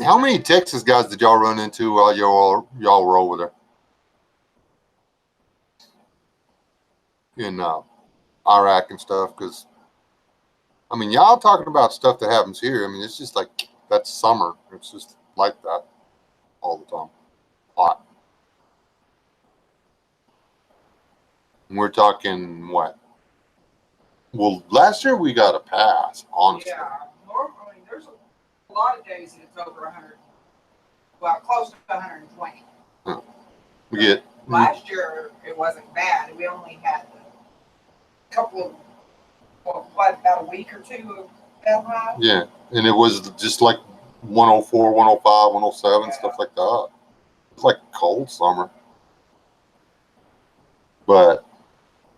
[SPEAKER 1] How many Texas guys did y'all run into while y'all were over there in Iraq and stuff? Because I mean, y'all talking about stuff that happens here. I mean, it's just like that's summer. It's just like that all the time. Hot. And we're talking what? Well, last year we got a pass, honestly.
[SPEAKER 2] Yeah, normally there's a lot of days that it's over 100. Well, close to 120.
[SPEAKER 1] Yeah. We get
[SPEAKER 2] last year it wasn't bad. We only had a couple of about a week or two of that high.
[SPEAKER 1] Yeah, and it was just like 104, 105, 107, stuff like that. It's like cold summer. But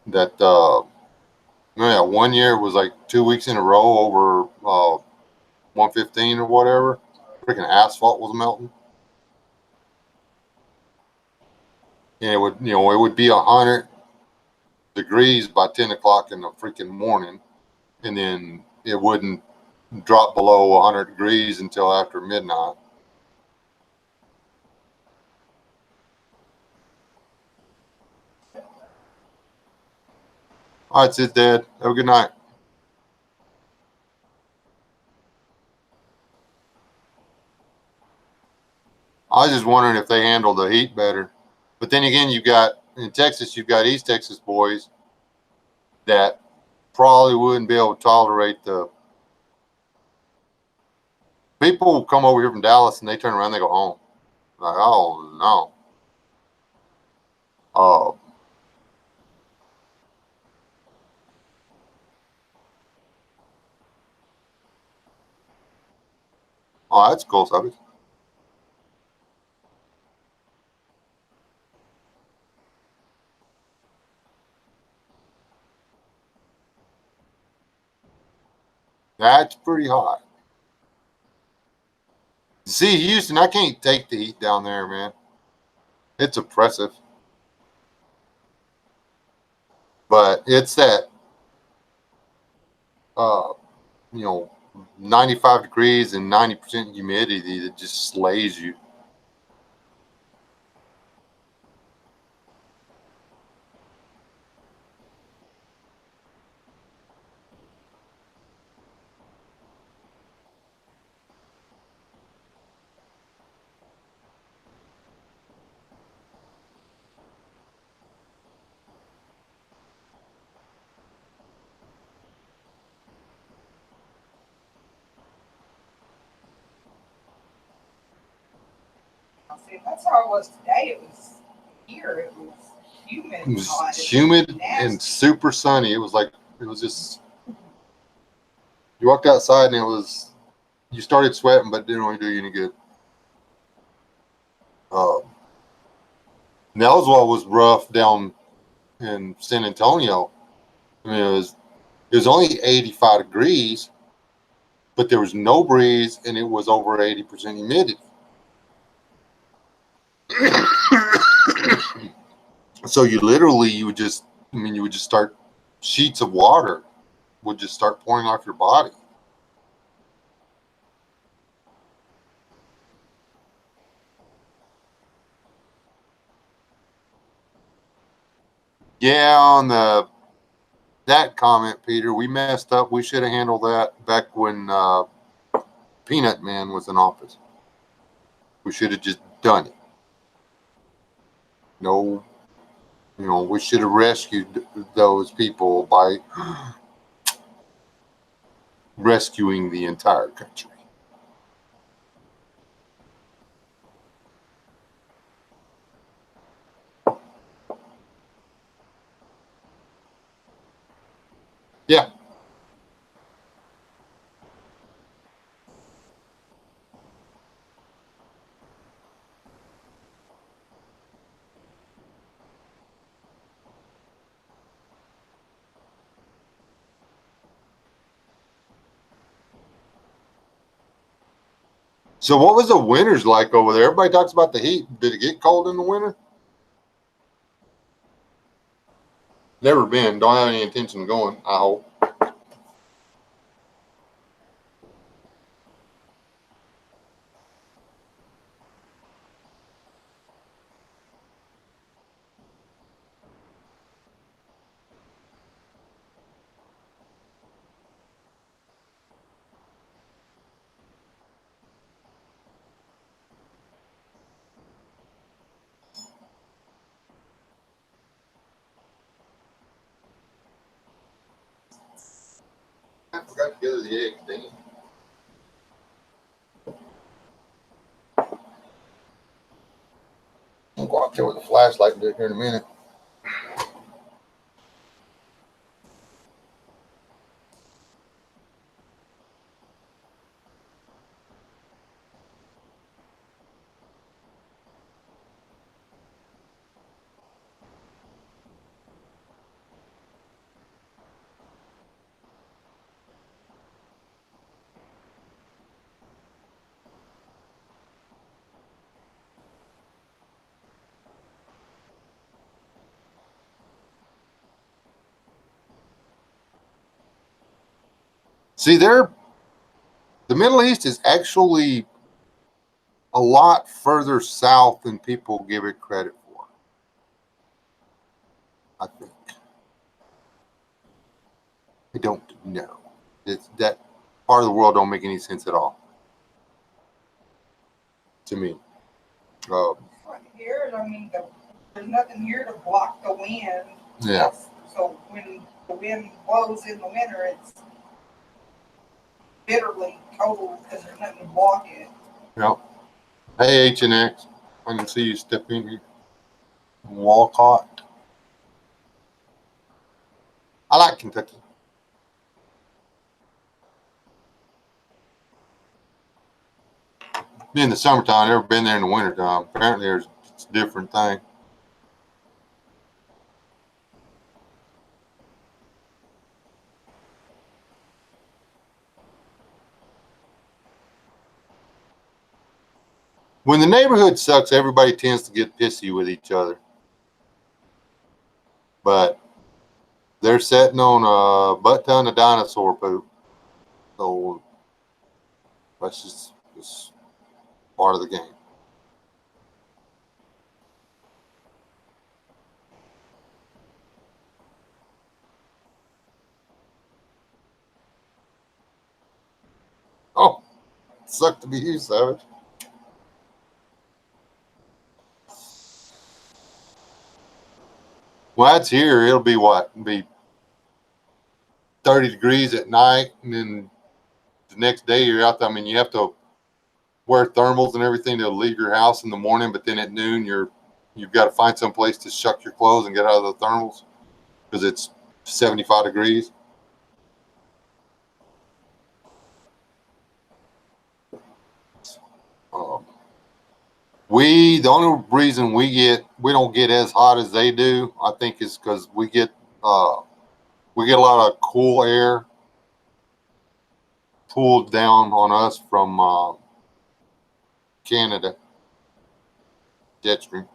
[SPEAKER 1] that yeah, 1 year was like 2 weeks in a row over 115 or whatever. Freaking asphalt was melting. And it would be 100 degrees by 10 o'clock in the freaking morning, and then it wouldn't drop below 100 degrees until after midnight. All right, sis, Dad. Have a good night. I was just wondering if they handle the heat better. But then again, in Texas, you've got East Texas boys that probably wouldn't be able to tolerate the people who come over here from Dallas and they turn around and they go home. Like, oh no. Oh, that's cool subject. That's pretty hot. See, Houston, I can't take the heat down there, man. It's oppressive. But it's that, uh, you know, 95 degrees and 90% humidity that just slays you.
[SPEAKER 2] See, that's how it was today. It was here. It was humid.
[SPEAKER 1] It was
[SPEAKER 2] hot.
[SPEAKER 1] humid and super sunny. It was just, you walked outside and you started sweating, but it didn't really do you any good. Nelsville was rough down in San Antonio. I mean, it was only 85 degrees, but there was no breeze and it was over 80% humidity. So you would just start, sheets of water would just start pouring off your body. Yeah, on that comment, Peter, we messed up. We should have handled that back when Peanut Man was in office. We should have just done it. No, we should have rescued those people by rescuing the entire country. Yeah. So what was the winters like over there? Everybody talks about the heat. Did it get cold in the winter? Never been. Don't have any intention of going, I hope. I forgot to gather the eggs, dang it. I'll go out there with a flashlight and do it here in a minute. See, the Middle East is actually a lot further south than people give it credit for, I think. I don't know. That part of the world don't make any sense at all to me.
[SPEAKER 2] Right here, I mean, there's nothing here to block the wind.
[SPEAKER 1] Yeah.
[SPEAKER 2] So when the wind blows in the winter, it's bitterly cold because there's nothing to block it.
[SPEAKER 1] Yeah. Hey, H&X. I can see you step in here. Walcott. I like Kentucky. Been in the summertime, never been there in the wintertime. Apparently, it's a different thing. When the neighborhood sucks, everybody tends to get pissy with each other. But they're sitting on a butt ton of dinosaur poop. So that's just part of the game. Oh, sucked to be you, Savage. Well, that's here. It'll be what? It'll be 30 degrees at night, and then the next day you're out there. I mean, you have to wear thermals and everything to leave your house in the morning, but then at noon you're You've got to find some place to shuck your clothes and get out of the thermals because it's 75 degrees. Um, the only reason we don't get as hot as they do, I think, is because we get a lot of cool air pulled down on us from Canada, jet stream.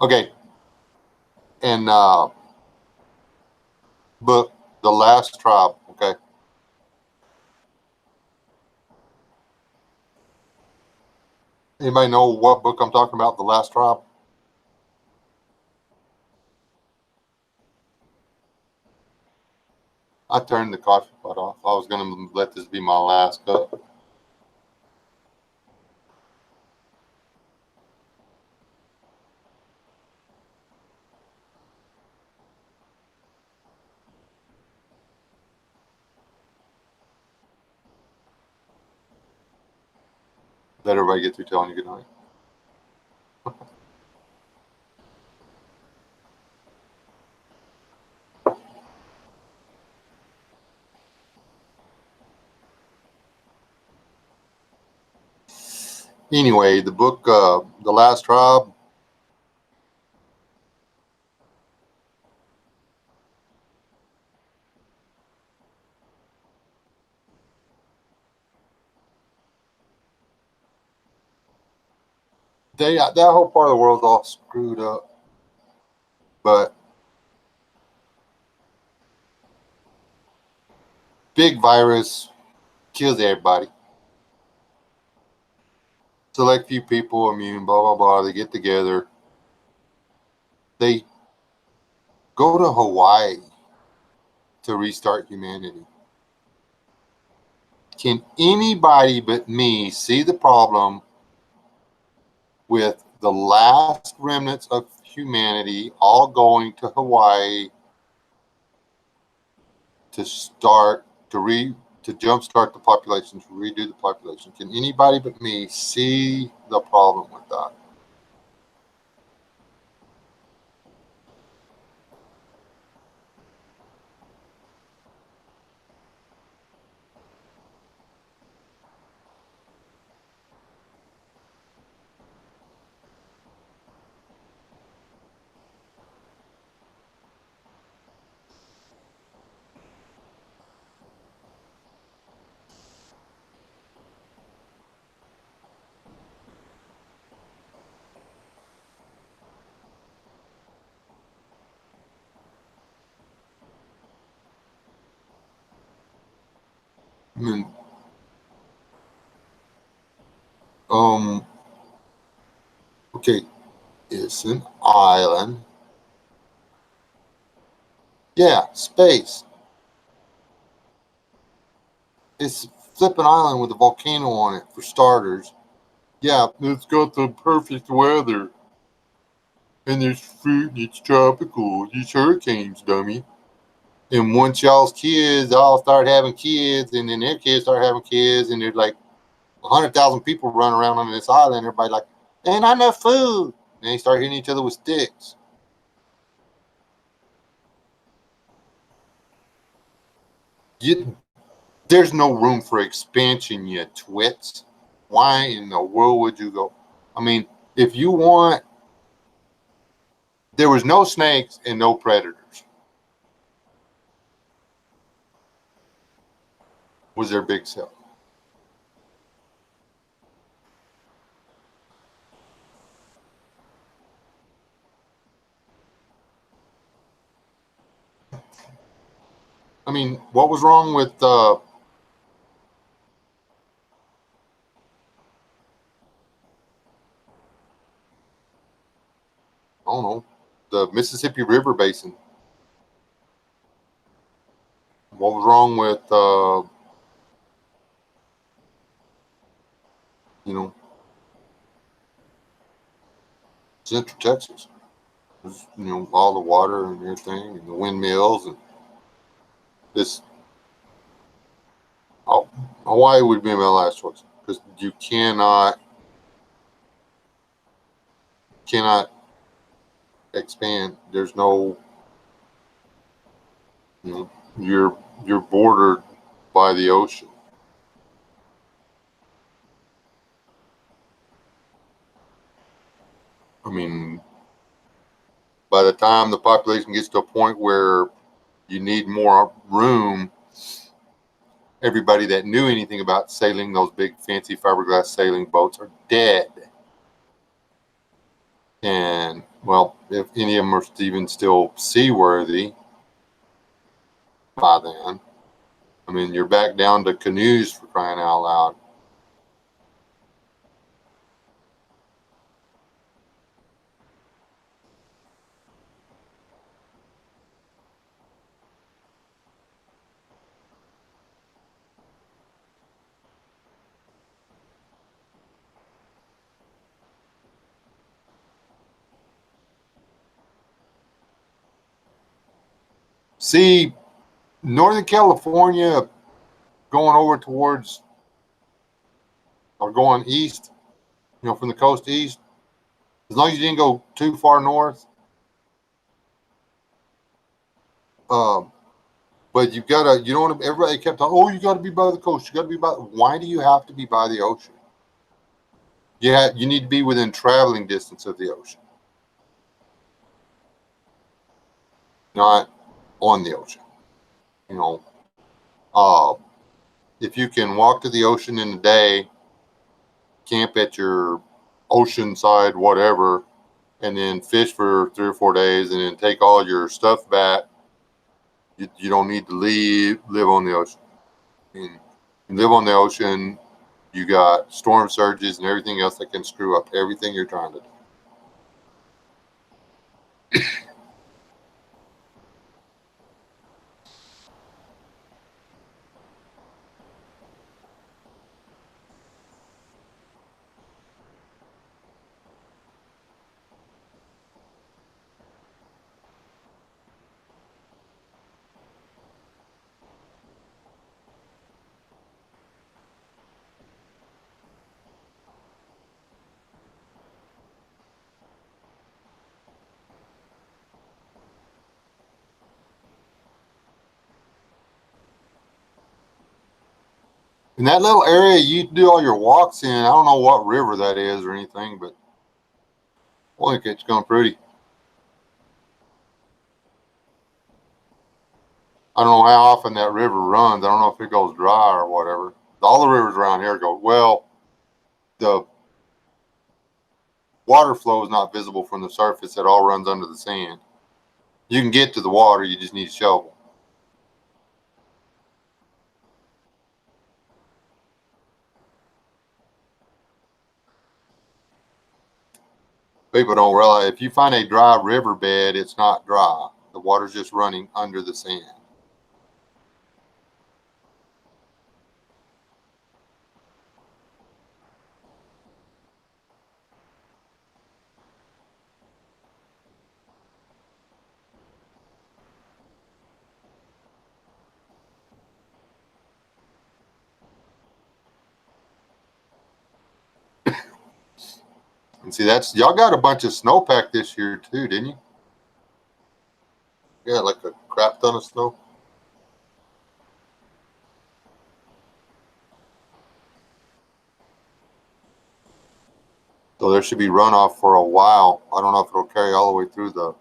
[SPEAKER 1] Okay, and book The Last Tribe. Okay, anybody know what book I'm talking about? The Last Tribe. I turned the coffee pot off. I was going to let this be my last cup. Let everybody get through telling you good night. Anyway, the book, The Last Tribe. That whole part of the world's all screwed up, but big virus kills everybody. Select few people immune, blah blah blah. They get together. They go to Hawaii to restart humanity. Can anybody but me see the problem with the last remnants of humanity all going to Hawaii to jumpstart the population, to redo the population? Can anybody but me see the problem with that? I mean, um, okay, it's an island. Yeah, space. It's flipping island with a volcano on it, for starters. Yeah, it's got the perfect weather. And there's fruit, and it's tropical. These hurricanes, dummy. And once y'all's kids all start having kids, and then their kids start having kids, and there's like 100,000 people running around on this island, everybody like, ain't not enough food. And they start hitting each other with sticks. There's no room for expansion, you twits. Why in the world would you go? I mean, if you want, there was no snakes and no predators. Was their big self. I mean, what was wrong with don't know, the Mississippi River Basin. What was wrong with, you know, Central Texas? You know, all the water and everything, and the windmills, and this. Oh, Hawaii would be my last choice because you cannot expand. There's no, you know, you're bordered by the ocean. I mean, by the time the population gets to a point where you need more room, everybody that knew anything about sailing, those big fancy fiberglass sailing boats, are dead. And well, if any of them are even still seaworthy by then, I mean, you're back down to canoes for crying out loud. See, Northern California going over towards or going east, you know, from the coast east, as long as you didn't go too far north. But you've got to, you don't want to, everybody kept on, oh, you got to be by the coast. You got to be by, why do you have to be by the ocean? Yeah, you need to be within traveling distance of the ocean, not on the ocean. You know, uh, if you can walk to the ocean in a day, camp at your oceanside, whatever, and then fish for 3 or 4 days and then take all your stuff back, you don't need to live on the ocean. And you live on the ocean, you got storm surges and everything else that can screw up everything you're trying to do. In that little area you do all your walks in, I don't know what river that is or anything, but I think it's going pretty. I don't know how often that river runs. I don't know if it goes dry or whatever. All the rivers around here go, well, the water flow is not visible from the surface. It all runs under the sand. You can get to the water, you just need a shovel. People don't realize if you find a dry riverbed, it's not dry. The water's just running under the sand. And see, that's y'all got a bunch of snowpack this year too, didn't you? Yeah, like a crap ton of snow. So there should be runoff for a while. I don't know if it'll carry all the way through the.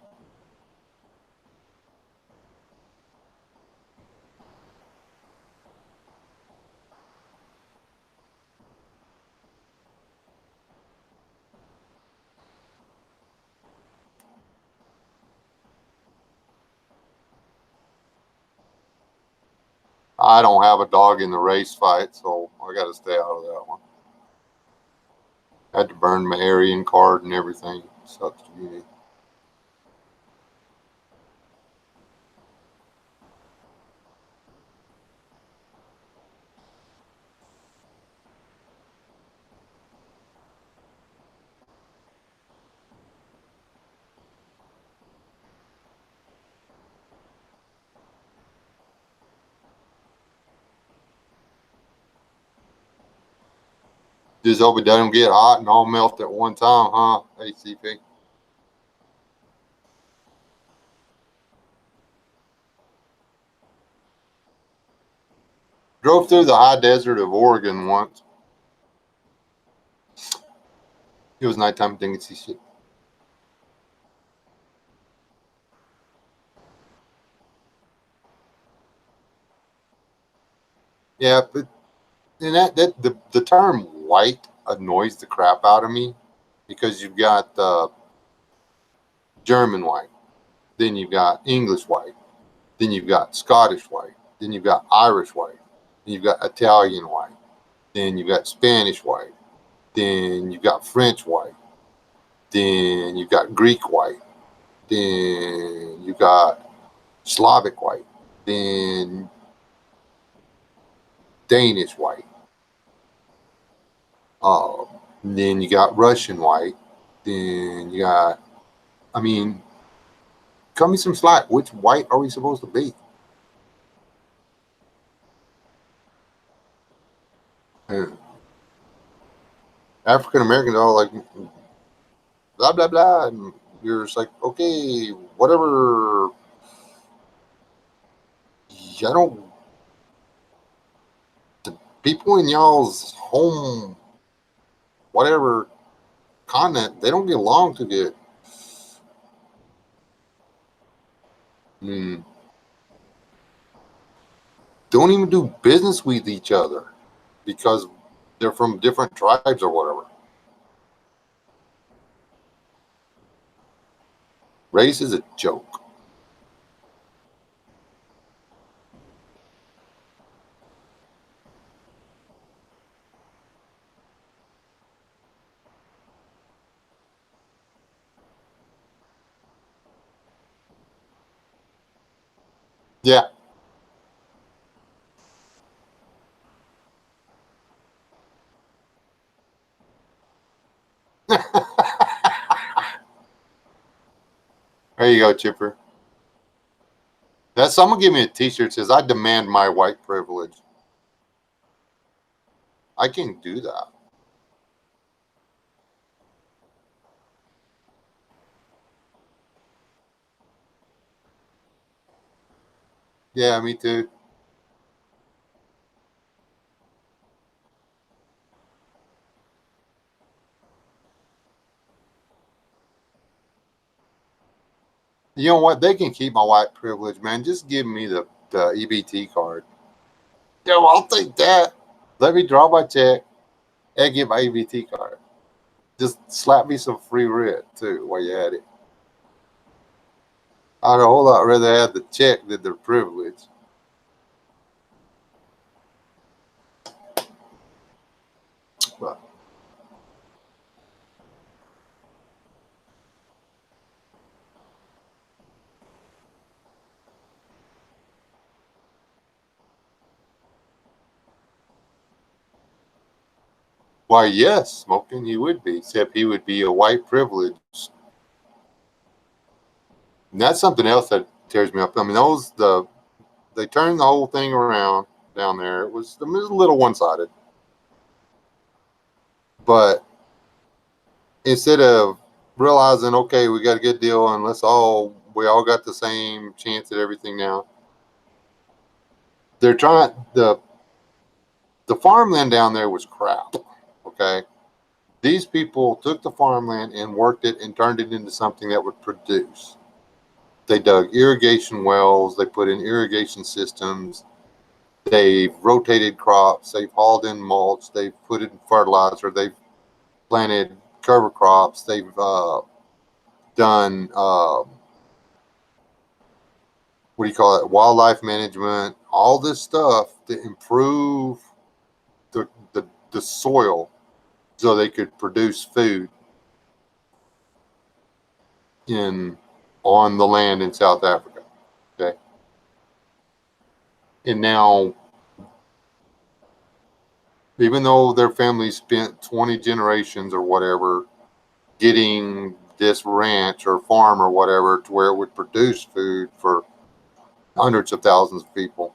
[SPEAKER 1] I don't have a dog in the race fight, so I got to stay out of that one. I had to burn my Aryan card and everything. Sucks to be me. Just hope it doesn't get hot and all melt at one time, huh, ACP? Drove through the high desert of Oregon once. It was nighttime, didn't see shit. Yeah, but and the term white annoys the crap out of me because you've got German white, then you've got English white, then you've got Scottish white, then you've got Irish white, then you've got Italian white, then you've got Spanish white, then you've got French white, then you've got Greek white, then you've got Slavic white, then Danish white, uh, then you got Russian white, then you got, I mean, cut me some slack. Which white are we supposed to be? African Americans are all like, blah, blah, blah. And you're just like, okay, whatever. I don't, the people in y'all's home, whatever continent, they don't get along too good. Mm. Don't even do business with each other because they're from different tribes or whatever. Race is a joke. Yeah. There you go, Chipper. That's someone give me a T-shirt that says, "I demand my white privilege." I can't do that. Yeah, me too. You know what? They can keep my white privilege, man. Just give me the EBT card. Yo, I'll take that. Let me draw my check and get my EBT card. Just slap me some free rent too while you at it. I'd a whole lot rather have the check than the privilege. But why, yes, smoking he would be, except he would be a white privilege. And that's something else that tears me up. I mean, they turned the whole thing around down there. It was a little one sided, but instead of realizing, okay, we got a good deal and we all got the same chance at everything now. They're trying the farmland down there was crap. Okay. These people took the farmland and worked it and turned it into something that would produce. They dug irrigation wells, they put in irrigation systems, they've rotated crops, they've hauled in mulch, they've put in fertilizer, they've planted cover crops, they've done what do you call it, wildlife management, all this stuff to improve the soil so they could produce food in on the land in South Africa. Okay. And now, even though their family spent 20 generations or whatever getting this ranch or farm or whatever to where it would produce food for hundreds of thousands of people,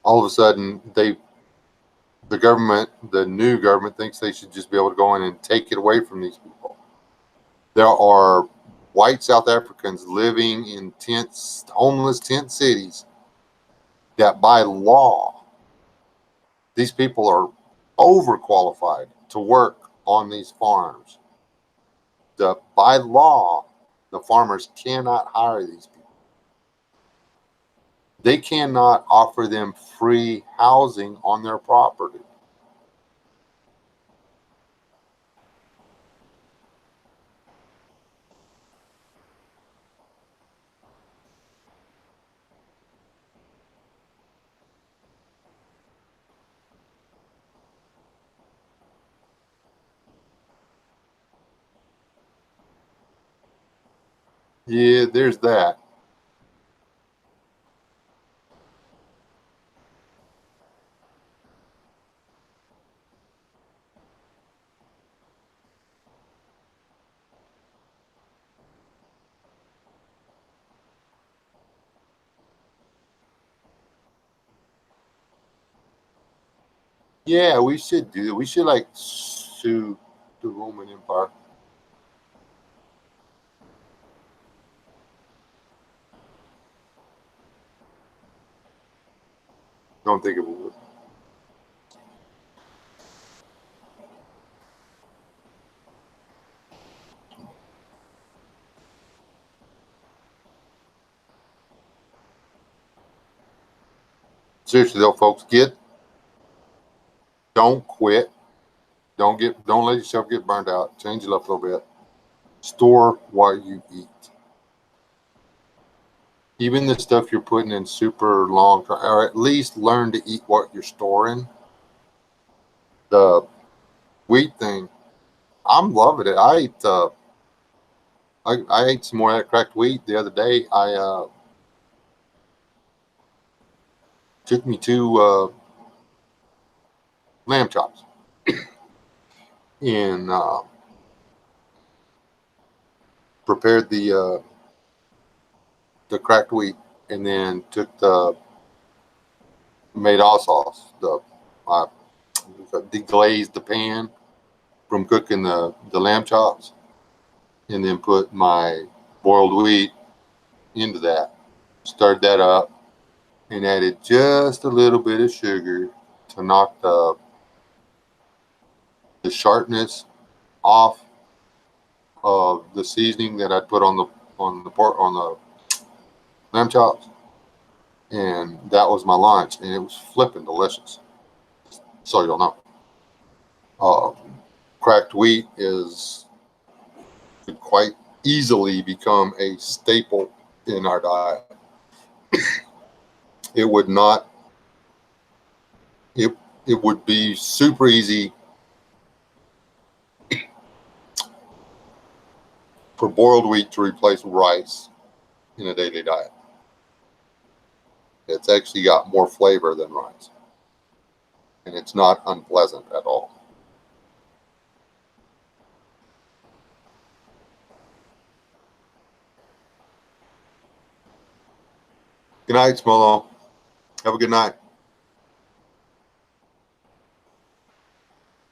[SPEAKER 1] all of a sudden the government, the new government, thinks they should just be able to go in and take it away from these people. There are white South Africans living in tents, homeless tent cities, that by law, these people are overqualified to work on these farms. By law, the farmers cannot hire these people. They cannot offer them free housing on their property. Yeah, there's that. Yeah, we should do that. We should like sue the Roman Empire. Don't think it would. Seriously though, folks, don't quit. Don't let yourself get burned out. Change it up a little bit. Store what you eat. Even the stuff you're putting in super long term, or at least learn to eat what you're storing. The wheat thing, I'm loving it. I ate some more of that cracked wheat the other day. I took me to lamb chops and prepared the cracked wheat, and then took the made all sauce. I deglazed the pan from cooking the lamb chops, and then put my boiled wheat into that. Stirred that up and added just a little bit of sugar to knock the sharpness off of the seasoning that I put on the lamb chops, and that was my lunch, and it was flipping delicious. So you'll know, uh, cracked wheat is could quite easily become a staple in our diet. It would not. It it would be super easy for boiled wheat to replace rice in a daily diet. It's actually got more flavor than rice, and it's not unpleasant at all. Good night, Smolo. Have a good night.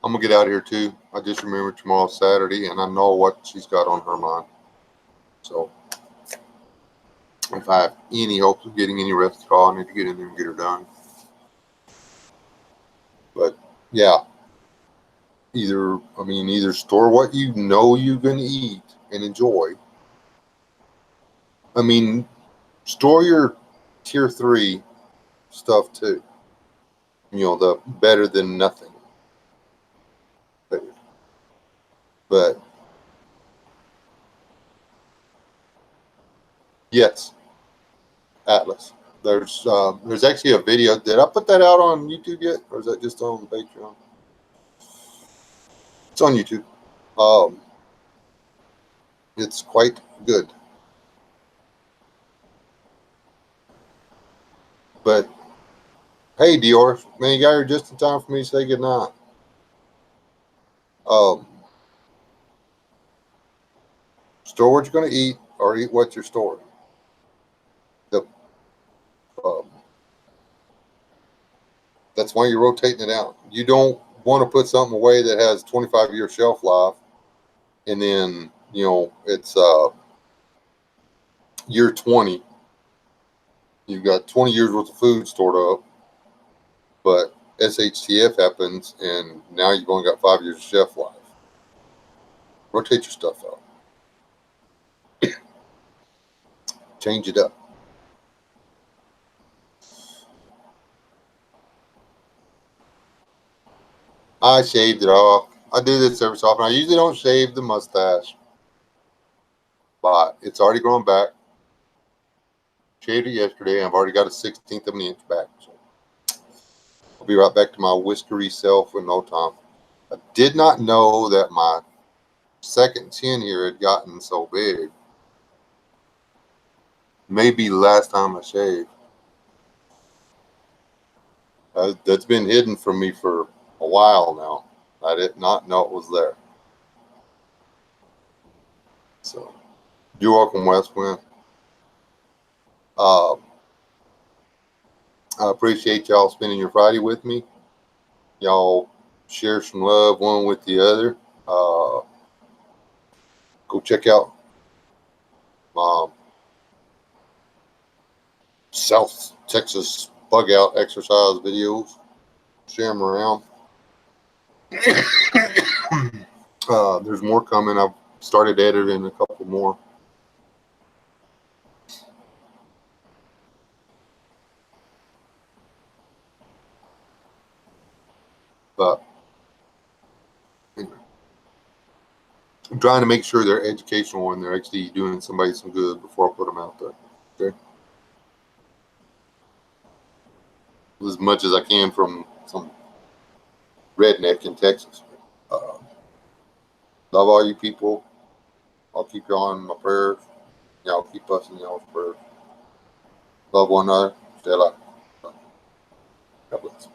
[SPEAKER 1] I'm gonna get out of here too. I just remembered tomorrow's Saturday, and I know what she's got on her mind. So if I have any hopes of getting any rest at all, I need to get in there and get her done. But yeah, either store what you know you're gonna eat and enjoy. I mean, store your tier 3 stuff too. The better than nothing. But yes, Atlas. There's actually a video. Did I put that out on YouTube yet, or is that just on the Patreon? It's on YouTube. Um, it's quite good. But hey, Dior, man, you got here just in time for me to say goodnight. Um, store what you're going to eat, or eat what you're storing. The um, That's why you're rotating it out. You don't want to put something away that has 25-year shelf life, and then it's year 20. You've got 20 years worth of food stored up, but SHTF happens, and now you've only got 5 years of shelf life. Rotate your stuff out. Change it up. I shaved it off. I do this every so often. I usually don't shave the mustache, but it's already grown back. Shaved it yesterday. I've already got a 1/16 of an inch back. So I'll be right back to my whiskery self in no time. I did not know that my second chin here had gotten so big. Maybe last time I shaved. That's been hidden from me for a while now. I did not know it was there. So you're welcome, West Wind. I appreciate y'all spending your Friday with me. Y'all share some love one with the other. Go check out my South Texas bug out exercise videos. Share them around. There's more coming. I've started editing a couple more. But anyway, I'm trying to make sure they're educational and they're actually doing somebody some good before I put them out there. Okay. As much as I can from some redneck in Texas. Love all you people. I'll keep y'all in my prayers. Y'all keep us in y'all's prayers. Love one another. Stay alive. God bless.